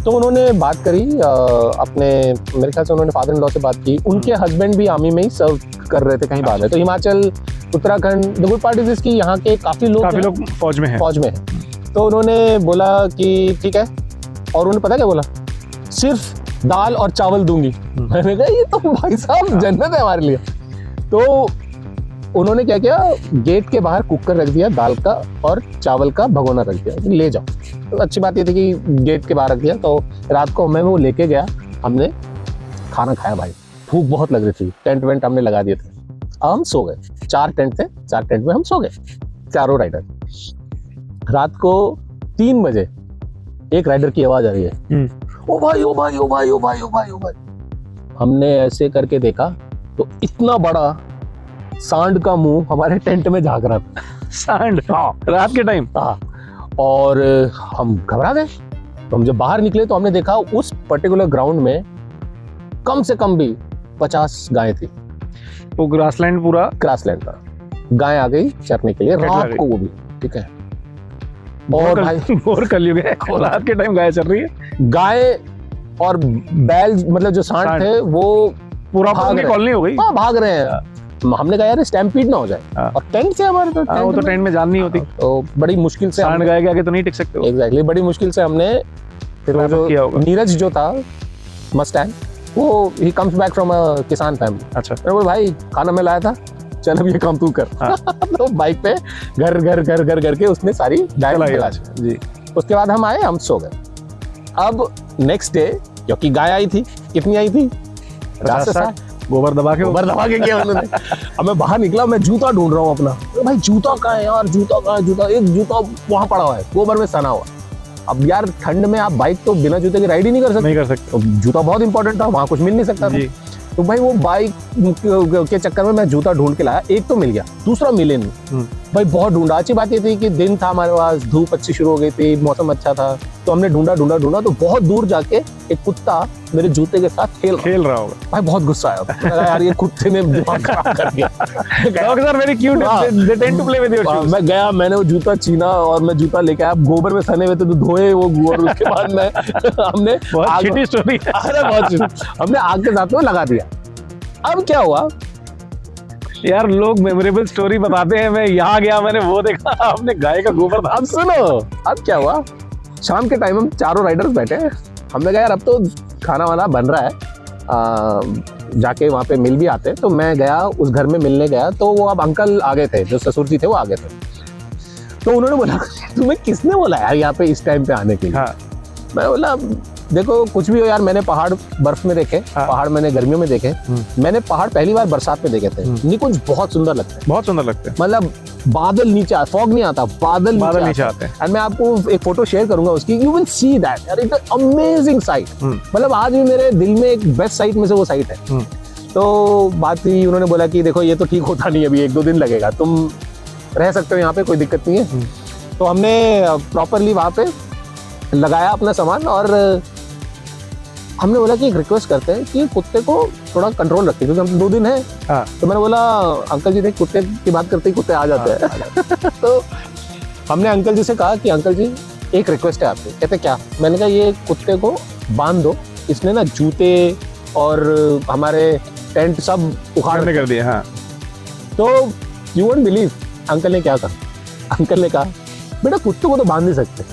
[SPEAKER 1] तो उन्होंने बात करी अपने, मेरे ख्याल से उन्होंने फादर इन लॉ से बात की। उनके हस्बैंड भी आर्मी में ही सर्व कर रहे थे कहीं बाहर में। तो Himachal, Uttarakhand, the good part is कि यहाँ के काफ़ी लोग
[SPEAKER 2] फौज में हैं।
[SPEAKER 1] फौज में है। तो उन्होंने बोला कि ठीक है, और उन्होंने पता क्या बोला, सिर्फ दाल और चावल दूंगी। मैंने कहा ये तो भाई साहब जन्नत है हमारे लिए। तो उन्होंने क्या किया, गेट के बाहर कुकर रख दिया, दाल का और चावल का भगोना रख दिया, ले जाओ। तो अच्छी बात ये थी कि गेट के बाहर रख दिया। तो रात को मैं वो लेके गया, हमने खाना खाया भाई, भूख बहुत लग रही थी। टेंट वेंट हमने लगा दिए थे, अब हम सो गए। 4 टेंट थे, 4 टेंट में हम सो गए, चारों राइडर। रात को 3 बजे एक राइडर की आवाज आ रही है, ओ भाई ओ भाई ओ भाई ओ भाई ओ भाई ओ भाई। हमने ऐसे करके देखा तो इतना बड़ा सांड का मुंह हमारे टेंट में झांक रहा था।
[SPEAKER 2] सांड? हाँ, रात के टाइम?
[SPEAKER 1] हाँ, और हम घबरा गए। तो हम जब बाहर निकले तो हमने देखा उस पर्टिकुलर ग्राउंड में कम से कम भी 50 गायें थी।
[SPEAKER 2] वो ग्रासलैंड, पूरा
[SPEAKER 1] ग्रासलैंड था। गाय आ गई चरने के लिए रात को, वो भी ठीक है। और भाई
[SPEAKER 2] और कलयुग है, रात के टाइम गाय चल रही है।
[SPEAKER 1] गाय और बैल, मतलब जो सांड थे वो
[SPEAKER 2] पूरा
[SPEAKER 1] भाग
[SPEAKER 2] कॉलोनी हो गई।
[SPEAKER 1] हाँ, भाग रहे हैं। हमने कहा यार स्टैम्पीड ना हो जाए। और टेंट से हमारे तो
[SPEAKER 2] वो तो टेंट में जान नहीं होती,
[SPEAKER 1] तो बड़ी मुश्किल से
[SPEAKER 2] सांड गाय के आगे तो नहीं टिक सकते।
[SPEAKER 1] एग्जैक्टली, बड़ी मुश्किल से हमने फिर वो जो नीरज जो था मस्टैंग, वो he comes back from a किसान फैमिली।
[SPEAKER 2] अच्छा,
[SPEAKER 1] बोल भाई खाना मैं लाया था, चल अब ये काम तू कर। तो बाइक पे घर घर घर घर करके उसने सारी गाय जी। उसके बाद हम आए, हम सो गए। अब नेक्स्ट डे, क्योंकि गाय आई थी, कितनी आई थी, 50-60,
[SPEAKER 2] गोबर दबा के
[SPEAKER 1] किया उन्होंने। अब मैं बाहर निकला, मैं जूता ढूंढ रहा हूँ अपना। तो भाई जूता कहाँ है यार, जूता कहाँ है, जूता, एक जूता वहां पड़ा हुआ है, गोबर में सना हुआ। अब यार ठंड में आप बाइक तो बिना जूते के राइड ही नहीं कर सकते। तो जूता बहुत इंपॉर्टेंट था, वहां कुछ मिल नहीं सकता था। तो भाई वो बाइक के चक्कर में मैं जूता ढूंढ के लाया। एक तो मिल गया, दूसरा मिले नहीं। भाई बहुत ढूंढा। अच्छी बात ये थी कि दिन था हमारे पास, धूप अच्छी शुरू हो गई थी, मौसम अच्छा था। तो हमने ढूंढा तो बहुत दूर जाके एक कुत्ता मेरे जूते के साथ खेल रहा होगा। भाई बहुत गुस्सा आया यार, ये कुत्ते ने दिमाग खराब कर दिया।
[SPEAKER 2] Dogs are very cute. They tend to play with your shoes.
[SPEAKER 1] मैं गया, मैंने वो जूता छीना और मैं जूता लेके आया। गोबर में सने हुए थे तो धोए वो, और उसके बाद में हमने
[SPEAKER 2] छोटी स्टोरी,
[SPEAKER 1] हमने आग के साथ में लगा दिया। अब क्या हुआ
[SPEAKER 2] यार, लोग मेमोरेबल स्टोरी बताते हैं, मैं यहाँ गया, मैंने वो देखा, आपने गाय का गोबर था।
[SPEAKER 1] अब सुनो, अब क्या हुआ, शाम के टाइम हम चारों राइडर्स बैठे, हमने कहा यार अब तो खाना वाना बन रहा है, जाके वहाँ पे मिल भी आते। तो मैं गया, उस घर में मिलने गया, तो वो अब अंकल आ गए थे, जो ससुर जी थे वो आ गए थे। तो उन्होंने बोला तुम्हें किसने बोला यार यहाँ पे इस टाइम पे आने के लिए?
[SPEAKER 2] हाँ।
[SPEAKER 1] मैं बोला देखो कुछ भी हो यार, मैंने पहाड़ बर्फ में देखे, पहाड़ मैंने गर्मियों में देखे, मैंने पहाड़ पहली बार बरसात में देखे थे। निकुंज बहुत सुंदर लगते हैं,
[SPEAKER 2] बहुत सुंदर लगते हैं।
[SPEAKER 1] मतलब बादल नीचे, फॉग नहीं आता, बादल नीचे आते हैं। और मैं आपको एक फोटो शेयर करूंगा उसकी, यू विल सी दैट यार, इट्स अ अमेजिंग साइट। मतलब आज भी मेरे दिल में एक बेस्ट साइट में से वो साइट है। तो बात थी, उन्होंने बोला कि देखो ये तो ठीक होता नहीं, अभी 1-2 दिन लगेगा, तुम रह सकते हो यहाँ पे, कोई दिक्कत नहीं है। तो हमने प्रॉपरली वहाँ पे लगाया अपना सामान, और हमने बोला कि एक रिक्वेस्ट करते हैं कि कुत्ते को थोड़ा कंट्रोल रखें, क्योंकि हम 2 दिन है। तो मैंने बोला अंकल जी, देख कुत्ते की बात करते ही कुत्ते आ जाते हैं। तो हमने अंकल जी से कहा कि अंकल जी एक रिक्वेस्ट है आपसे। कहते क्या? मैंने कहा ये कुत्ते को बांध दो, इसने ना जूते और हमारे टेंट सब उखाड़
[SPEAKER 2] कर दिए। हाँ।
[SPEAKER 1] तो यू वोंट बिलीव अंकल ने क्या कहा। अंकल ने कहा बेटा कुत्ते को तो बांध नहीं सकते।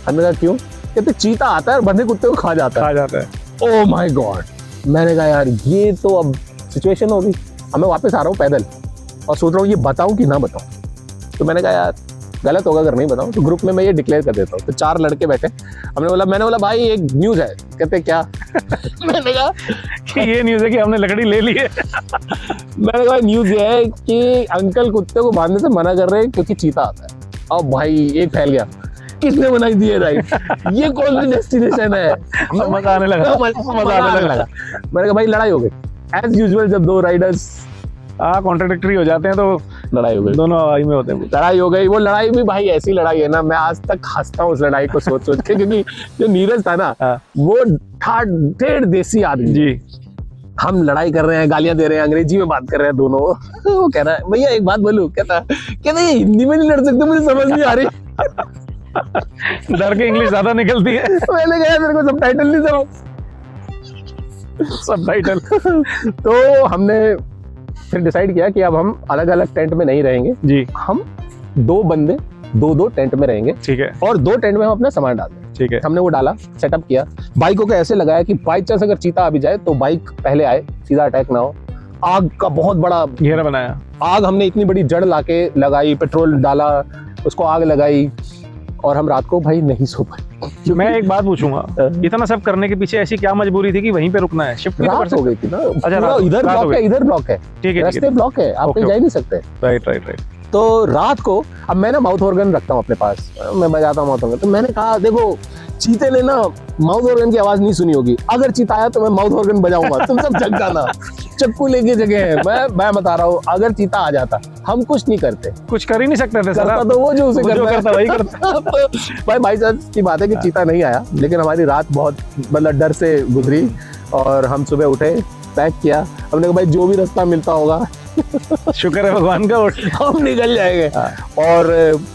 [SPEAKER 1] हमने कहा क्यों? कहते चीता आता है और बंधे कुत्ते को खा जाता है। Oh my God. मैंने कहा यार ये तो अब सिचुएशन होगी। अब मैं वापस आ रहा हूँ पैदल और सोच रहा हूँ ये बताऊँ कि ना बताऊँ। तो मैंने कहा यार गलत होगा अगर नहीं बताऊँ। तो ग्रुप में मैं ये डिक्लेयर कर देता हूँ। तो 4 लड़के बैठे, मैंने बोला भाई एक न्यूज़ है। कहते क्या? मैंने कहा
[SPEAKER 2] कि ये न्यूज़ है कि हमने लकड़ी ले ली है।
[SPEAKER 1] मैंने कहा न्यूज़ ये है कि अंकल कुत्ते को बांधने से मना कर रहे हैं क्योंकि चीता आता है। अब भाई एक फैल गया, किसने बनाई दी है राइड? ये कौन सी डेस्टिनेशन है?
[SPEAKER 2] मजा आने लगा।
[SPEAKER 1] मैंने कहा भाई लड़ाई हो गई एज यूजुअल। जब 2 राइडर्स
[SPEAKER 2] कॉन्ट्राडिक्टरी हो जाते हैं तो
[SPEAKER 1] लड़ाई हो गई,
[SPEAKER 2] दोनों हवाई में होते हैं।
[SPEAKER 1] लड़ाई हो गई। वो लड़ाई भी भाई ऐसी लड़ाई है ना, मैं आज तक हंसता हूँ उस लड़ाई को सोच सोच के, क्योंकि जो नीरज था ना,
[SPEAKER 2] हाँ।
[SPEAKER 1] वो था ढेर देसी आदमी
[SPEAKER 2] जी।
[SPEAKER 1] हम लड़ाई कर रहे हैं, गालियां दे रहे हैं, अंग्रेजी में बात कर रहे हैं दोनों। वो कह रहा है भैया एक बात बोलूं, कहता ये हिंदी में नहीं लड़ सकते, मुझे समझ नहीं आ रही।
[SPEAKER 2] डर के इंग्लिश ज्यादा निकलती है।
[SPEAKER 1] मैंने कहा मेरे को सबटाइटल नहीं समझ।
[SPEAKER 2] सबटाइटल।
[SPEAKER 1] तो हमने फिर डिसाइड किया कि अब हम अलग अलग टेंट में नहीं रहेंगे,
[SPEAKER 2] जी।
[SPEAKER 1] हम 2 बंदे 2 टेंट में रहेंगे,
[SPEAKER 2] ठीक है,
[SPEAKER 1] और 2 टेंट में हम अपना सामान डाल देंगे।
[SPEAKER 2] ठीक है।
[SPEAKER 1] हमने वो डाला, सेटअप किया, बाइकों को ऐसे लगाया कि बाई चांस अगर चीता आ भी जाए तो बाइक पहले आए, सीधा अटैक ना हो। आग का बहुत बड़ा
[SPEAKER 2] घेरा बनाया।
[SPEAKER 1] आग हमने इतनी बड़ी जड़ लाके लगाई, पेट्रोल डाला, उसको आग लगाई, और हम रात को भाई नहीं सो पाए।
[SPEAKER 2] मैं एक बात पूछूंगा, इतना सब करने के पीछे ऐसी क्या मजबूरी थी कि वहीं पे रुकना है? शिफ्ट
[SPEAKER 1] रात हो गई थी ना, पूरा
[SPEAKER 2] रात-
[SPEAKER 1] इधर
[SPEAKER 2] रात हो
[SPEAKER 1] ब्लॉक है,
[SPEAKER 2] गई।
[SPEAKER 1] इधर ब्लॉक है,
[SPEAKER 2] ठीक है,
[SPEAKER 1] रास्ते ब्लॉक है, आप कहीं
[SPEAKER 2] ओके,
[SPEAKER 1] जा ही नहीं सकते।
[SPEAKER 2] Right right right.
[SPEAKER 1] तो रात को अब मैं ना माउथ ऑर्गन रखता हूँ अपने पास, मैं बजाता हूँ माउथ ऑर्गन। तो मैंने कहा देखो चीते ने ना माउथ ऑर्गन की आवाज नहीं सुनी होगी, अगर चीता आया तो मैं माउथ ऑर्गन बजाऊंगा, तुम सब जगाना, चक्कू लेके जगह है। मैं बता रहा हूँ, अगर चीता आ जाता हम कुछ नहीं करते,
[SPEAKER 2] कुछ कर ही नहीं सकते थे सर
[SPEAKER 1] करता
[SPEAKER 2] आप।
[SPEAKER 1] तो वो जो उसे
[SPEAKER 2] वो जो
[SPEAKER 1] करता
[SPEAKER 2] करता वही करता।
[SPEAKER 1] भाई भाई साहब की बात है कि चीता नहीं आया, लेकिन हमारी रात बहुत मतलब डर से गुजरी, और हम सुबह उठे, पैक किया, हमने कहा भाई जो भी रास्ता मिलता होगा
[SPEAKER 2] शुक्र है भगवान का,
[SPEAKER 1] हम निकल जाएंगे। और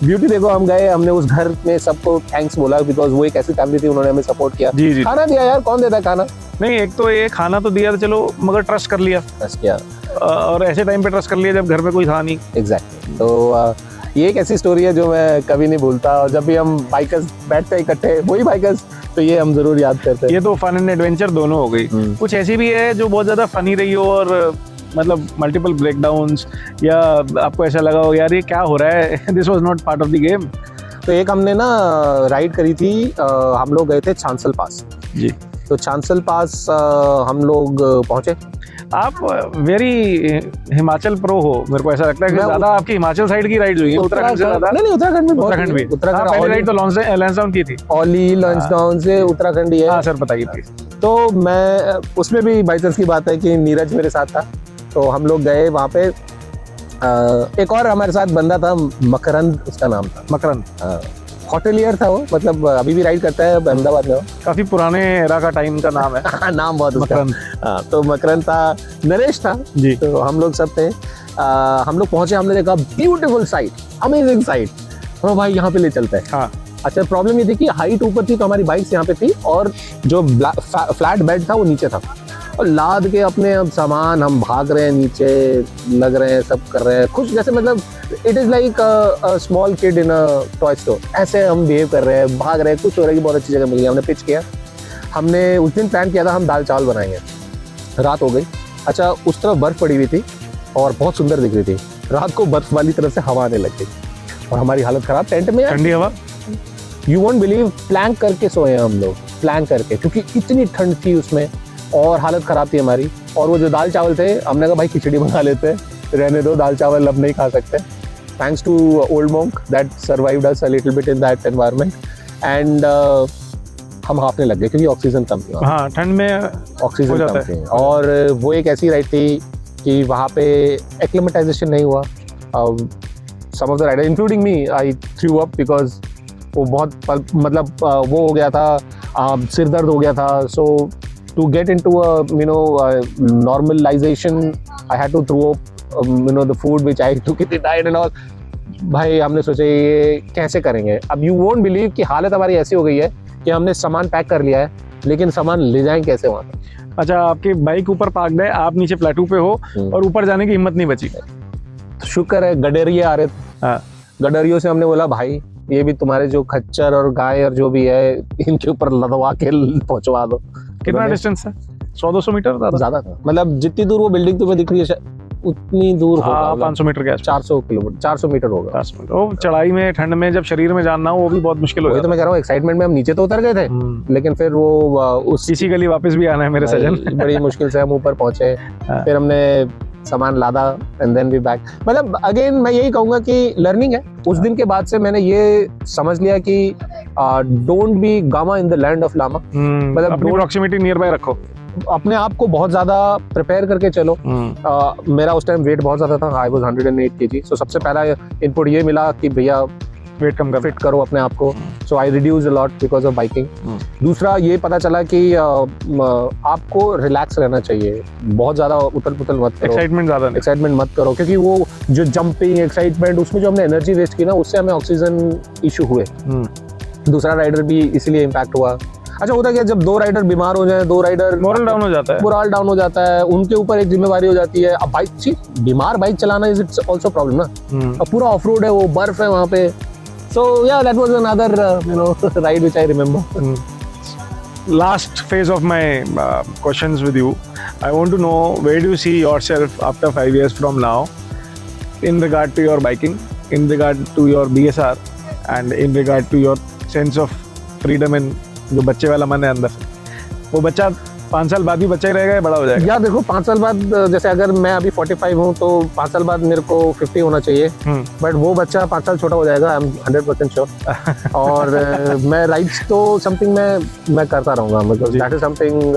[SPEAKER 1] ब्यूटी देखो, हम गए, हमने उस घर में सबको थैंक्स बोला, बिकॉज वो एक ऐसी फैमिली थी, उन्होंने हमें सपोर्ट किया।
[SPEAKER 2] जी जी।
[SPEAKER 1] खाना दिया यार, कौन देता है खाना?
[SPEAKER 2] नहीं, एक तो ये खाना तो दिया, चलो, मगर ट्रस्ट कर लिया,
[SPEAKER 1] बस किया,
[SPEAKER 2] और ऐसे टाइम पे ट्रस्ट कर लिया जब घर में कोई था नहीं।
[SPEAKER 1] एग्जैक्टली। तो ये एक ऐसी स्टोरी है जो मैं कभी नहीं भूलता, और जब भी हम बाइकर्स बैठते हैं इकट्ठे, वही बाइकर्स, तो ये हम जरूर याद करते हैं।
[SPEAKER 2] ये तो फन एंड एडवेंचर दोनों हो गई। कुछ ऐसी भी है जो बहुत ज्यादा फनी रही हो, और मतलब मल्टीपल ब्रेकडाउन्स, या आपको ऐसा लगा हो यार ये क्या हो रहा है, this was not part of the game?
[SPEAKER 1] तो एक हमने ना राइड करी थी, हम लोग गए थे चांसल पास।
[SPEAKER 2] जी।
[SPEAKER 1] तो चांसल पास हम लोग पहुंचे।
[SPEAKER 2] आप वेरी हिमाचल प्रो हो, मेरे को ऐसा लगता है कि
[SPEAKER 1] मैं
[SPEAKER 2] ज्यादा आपकी हिमाचल साइड की राइड हुई है, उत्तराखंड से ज्यादा।
[SPEAKER 1] नहीं, उत्तराखंड में बहुत
[SPEAKER 2] उत्तराखंड भी।
[SPEAKER 1] उत्तराखंड
[SPEAKER 2] हाँ, पहली
[SPEAKER 1] औली-
[SPEAKER 2] राइड तो लॉन्सडाउन की थी।
[SPEAKER 1] औली लॉन्सडाउन से उत्तराखंड ही है।
[SPEAKER 2] हाँ सर, बताइए प्लीज।
[SPEAKER 1] तो मैं उसमें भी बाई चांस की बात है कि नीरज मेरे साथ था, तो हम लोग गए वहाँ पे। एक और हमारे साथ बंदा था, मकरंद उसका नाम था।
[SPEAKER 2] मकरंद
[SPEAKER 1] होटलियर था वो, मतलब अभी भी राइड करता है अहमदाबाद में वो।
[SPEAKER 2] काफी पुराने एरा का टाइम का नाम है।
[SPEAKER 1] नाम बहुत उसका।
[SPEAKER 2] मकरंद।
[SPEAKER 1] हाँ, तो मकरंद था, नरेश था
[SPEAKER 2] जी।
[SPEAKER 1] तो हम लोग सब थे। हम लोग पहुंचे, हमने देखा ब्यूटीफुल साइट, अमेजिंग साइट, हम भाई यहाँ पे ले चलते हैं।
[SPEAKER 2] हाँ।
[SPEAKER 1] अच्छा, प्रॉब्लम ये थी कि हाइट ऊपर थी, तो हमारी बाइक्स यहाँ पे थी, और जो फ्लैट बेड था वो नीचे था, और लाद के अपने अब सामान हम भाग रहे हैं, नीचे लग रहे हैं, सब कर रहे हैं खुश, जैसे मतलब it is like small kid in a toy store, ऐसे हम बिहेव कर रहे हैं, भाग रहे हैं, कुछ हो रहा है कि बहुत अच्छी जगह मिल गई। हमने पिच किया, हमने उस दिन प्लान किया था हम दाल चावल बनाएंगे। रात हो गई। अच्छा, उस तरफ बर्फ पड़ी हुई थी और बहुत सुंदर दिख रही थी। रात को बर्फ वाली तरफ से हवा आने लग गई और हमारी हालत खराब टेंट में।
[SPEAKER 2] ठंडी हवा।
[SPEAKER 1] यू वोंट बिलीव, प्लैंक करके सोए हम लोग, प्लैंक करके, क्योंकि इतनी ठंड थी उसमें और हालत खराब थी हमारी। और वो जो दाल चावल थे, हमने कहा भाई खिचड़ी बना लेते हैं, रहने दो, दाल चावल अब नहीं खा सकते। Thanks to Old Monk that survived us a little bit in that environment, and हम हाफने लग गए क्योंकि ऑक्सीजन कम थी।
[SPEAKER 2] हाँ, ठंड में
[SPEAKER 1] ऑक्सीजन
[SPEAKER 2] हो
[SPEAKER 1] कम
[SPEAKER 2] जाता
[SPEAKER 1] थी,
[SPEAKER 2] है।
[SPEAKER 1] और वो एक ऐसी राइड थी कि वहाँ पे एक्लिमेटाइजेशन नहीं हुआ। Some of the rider including me, I threw up because वो बहुत मतलब वो हो गया था, सिर दर्द हो गया था। So to get into normalization I had to throw up the food which I took in the diet and all. भाई हमने सोचा ये कैसे करेंगे। अब यू वोंट बिलीव कि हालत हमारी ऐसी हो गई है कि हमने सामान पैक कर लिया है, लेकिन सामान ले जाएं कैसे वहाँ तक।
[SPEAKER 2] अच्छा, आपकी बाइक ऊपर पार्क्ड है, आप नीचे प्लेटू पे हो और ऊपर जाने की हिम्मत नहीं बची।
[SPEAKER 1] शुक्र है गडेरिये आ रहे थे।
[SPEAKER 2] हाँ।
[SPEAKER 1] गडरियों से हमने बोला भाई ये भी तुम्हारे जो खच्चर और गाय और जो भी है इनके ऊपर लदवा के पहुंचवा दो।
[SPEAKER 2] कितना डिस्टेंस है? 100-200 मीटर
[SPEAKER 1] ज्यादा था, मतलब जितनी दूर वो बिल्डिंग तुम्हें दिख रही है उतनी दूर होगा।
[SPEAKER 2] 500 मीटर के आसपास।
[SPEAKER 1] 400 किलोमीटर, 400 मीटर होगा।
[SPEAKER 2] 500 मीटर। वो चढ़ाई में, ठंड में जब शरीर में जानना हो वो भी बहुत मुश्किल हो
[SPEAKER 1] वही तो
[SPEAKER 2] जाता
[SPEAKER 1] मैं कह रहा हूँ, एक्साइटमेंट में हम नीचे तो उतर गए थे,
[SPEAKER 2] है।
[SPEAKER 1] लेकिन फिर वो उस
[SPEAKER 2] इसी गली वापस भी आना है मेरे सजन।
[SPEAKER 1] बड़ी मुश्किल से हम ऊपर पहुंचे। फिर हमने सामान लादा एंड देन वी बैक। मतलब अगेन मैं यही कहूंगा कि लर्निंग है। उस दिन के बाद से मैंने ये समझ लिया कि don't be gamma in the land of lama.
[SPEAKER 2] मतलब अपनी प्रॉक्सिमिटी नियर बाय रखो।
[SPEAKER 1] अपने आप को बहुत ज़्यादा प्रिपेयर करके चलो। मेरा उस टाइम वेट बहुत ज़्यादा था, आई वॉज 108 kg। सो सबसे पहला इनपुट ये मिला कि भैया
[SPEAKER 2] वेट कम कर,
[SPEAKER 1] फिट करो अपने आप को। So I reduce a lot because of biking. दूसरा ये पता चला कि आपको रिलैक्स रहना चाहिए, बहुत ज़्यादा उथल पुथल मत करो, एक्साइटमेंट मत करो, क्योंकि वो जो जंपिंग एक्साइटमेंट उसमें जो हमने एनर्जी वेस्ट की ना, उससे हमें ऑक्सीजन इशू हुए। दूसरा राइडर भी इसीलिए इम्पैक्ट हुआ। अच्छा, होता क्या, जब 2 राइडर बीमार हो जाए, 2 राइडर
[SPEAKER 2] मोरल डाउन हो जाता है,
[SPEAKER 1] उनके ऊपर एक जिम्मेवारी हो जाती है। अब बाइक बीमार बाइक चलाना इज इट्स आल्सो प्रॉब्लम ना। अब पूरा ऑफ रोड है, वो बर्फ है वहाँ पे। So yeah, that was another ride which I remember.
[SPEAKER 2] Last phase of my questions with you, I want to know where do you see yourself after 5 years from now, in regard to your biking, in regard to your BSR, and in regard to your sense of freedom and जो बच्चे वाला मन है अंदर से, वो बच्चा 5 साल बाद भी बच्चा ही रहेगा या बड़ा हो जाएगा?
[SPEAKER 1] यार देखो, 5 साल बाद, जैसे अगर मैं अभी 45 हूँ तो 5 साल बाद मेरे को 50 होना चाहिए, बट वो बच्चा 5 साल छोटा हो जाएगा, आई एम 100% श्योर। और मैं राइड्स तो समथिंग मैं करता रहूँगा, because that is something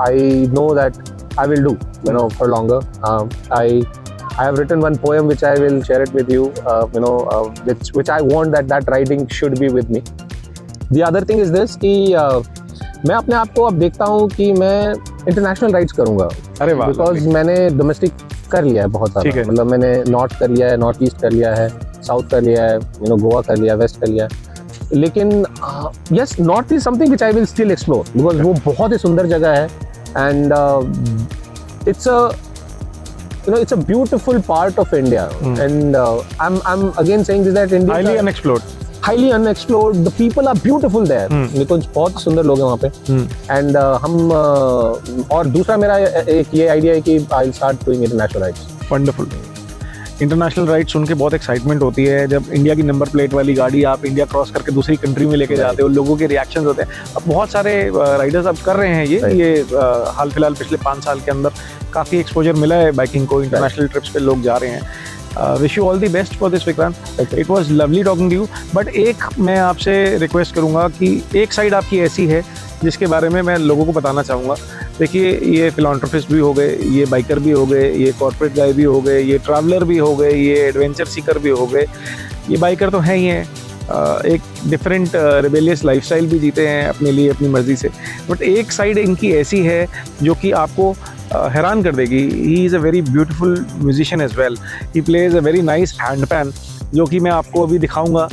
[SPEAKER 1] I know that I will do for longer. I have written one poem which I will share it with you, which I want that riding should be with me. The other thing is this कि मैं अपने आप को अब देखता हूँ कि मैं इंटरनेशनल राइड्स करूँगा।
[SPEAKER 2] अरे वाह,
[SPEAKER 1] बिकॉज मैंने डोमेस्टिक कर लिया है बहुत सारा, मतलब मैंने नॉर्थ कर लिया है, नॉर्थ ईस्ट कर लिया है, साउथ कर लिया है, गोवा कर लिया, वेस्ट कर लिया है। लेकिन yes, north is something which I will still explore, because वो बहुत ही सुंदर जगह है। And it's a beautiful part of India. And I'm again saying this, that India highly unexplored. The people are beautiful there. because बहुत सुंदर लोग हैं वहाँ पे। And हम और दूसरा मेरा एक ये आइडिया है कि I'll start doing international rides.
[SPEAKER 2] Wonderful. International ride सुन के बहुत एक्साइटमेंट होती है। जब इंडिया की नंबर प्लेट वाली गाड़ी आप इंडिया क्रॉस करके दूसरी कंट्री में लेके जाते हो, लोगों के रिएक्शंस होते हैं। अब बहुत सारे राइडर्स अब कर रहे हैं ये हाल फिलहाल पिछले 5 साल के अंदर काफ़ी एक्सपोजर मिला है बाइकिंग को, इंटरनेशनल ट्रिप्स पे लोग जा रहे हैं। Wish you all the best for this Vikrant. It was lovely talking to you. But एक मैं आपसे रिक्वेस्ट करूँगा कि एक साइड आपकी ऐसी है जिसके बारे में मैं लोगों को बताना चाहूँगा। देखिए, ये फिलॉन्थ्रोपिस्ट भी हो गए, ये बाइकर भी हो गए, ये कॉर्पोरेट गाय भी हो गए, ये ट्रैवलर भी हो गए, ये एडवेंचर सीकर भी हो गए। ये बाइकर तो हैं ही हैं, एक डिफरेंट रिबेलियस लाइफस्टाइल भी जीते हैं अपने लिए अपनी मर्ज़ी से। बट एक साइड इनकी ऐसी है जो कि आपको हैरान कर देगी। He is a very beautiful musician as well. He plays a very nice hand pan, जो कि मैं आपको अभी दिखाऊंगा।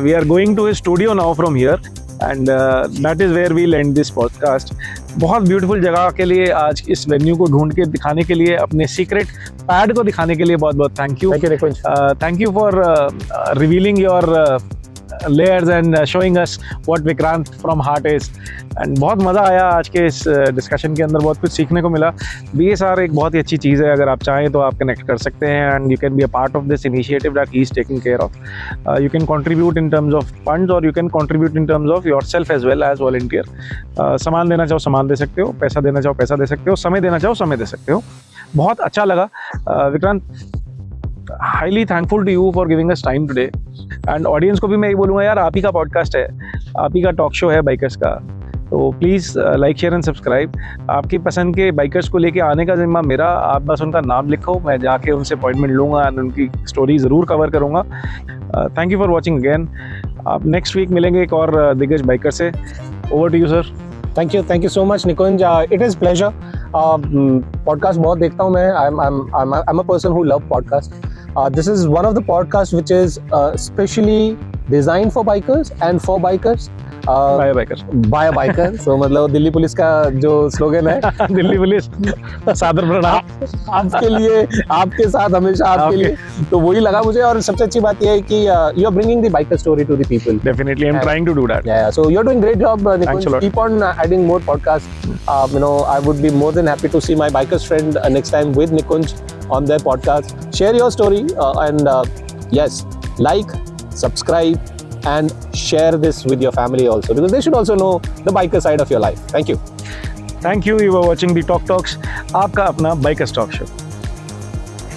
[SPEAKER 2] We are going to his studio now from here, and that is where we land this podcast. बहुत ब्यूटीफुल जगह के लिए, आज इस वेन्यू को ढूंढ के दिखाने के लिए, अपने सीक्रेट पैड को दिखाने के लिए बहुत बहुत thank you. Thank you for revealing your layers and showing us what Vikrant from heart is. And बहुत मज़ा आया आज के इस डिस्कशन के अंदर, बहुत कुछ सीखने को मिला। BSR एक बहुत ही अच्छी चीज़ है, अगर आप चाहें तो आप कनेक्ट कर सकते हैं, and you can be a part of this initiative that he is taking care of. You can contribute in terms of funds, or you can contribute in terms of yourself as well as volunteer. सामान देना चाहो सामान दे सकते हो, पैसा देना चाहो पैसा दे सकते हो, समय देना चाहो समय दे सकते हो। बहुत अच्छा लगा Vikrant. Highly thankful to you for giving us time today. And audience को भी मैं ये बोलूँगा, यार आप ही का पॉडकास्ट है, आप ही का टॉक शो है बाइकर्स का, तो please like share and subscribe. आपकी पसंद के बाइकर्स को लेके आने का जिम्मा मेरा, आप बस उनका नाम लिखो, मैं जाके उनसे अपॉइंटमेंट लूँगा एंड उनकी स्टोरी ज़रूर कवर करूँगा। Thank you for watching again. आप नेक्स्ट वीक मिलेंगे एक और दिग्गज बाइकर से। Over to you sir.
[SPEAKER 1] Thank you so much Nikunj. It is pleasure. Podcast बहुत देखता हूँ मैं। I am a person who love podcast. This is one of the podcasts which is specially designed for bikers and for bikers.
[SPEAKER 2] By a biker.
[SPEAKER 1] So मतलब दिल्ली पुलिस का जो स्लोगन है
[SPEAKER 2] दिल्ली पुलिस सादर प्रणाम
[SPEAKER 1] आपके लिए, आपके साथ हमेशा आपके लिए, तो वही लगा मुझे। और सबसे अच्छी बात यह है कि you are bringing the biker story to the people.
[SPEAKER 2] Definitely, I'm trying to do that.
[SPEAKER 1] Yeah, so you're doing great job, Nikunj.
[SPEAKER 2] Thanks a lot.
[SPEAKER 1] Keep on adding more podcasts. I would be more than happy to see my biker's friend next time with Nikunj on their podcast. Share your story and yes, like, subscribe and share this with your family also, because they should also know the biker side of your life. Thank you.
[SPEAKER 2] Thank you. You were watching the Talk Talks, आपका अपना Bikers Talk Show.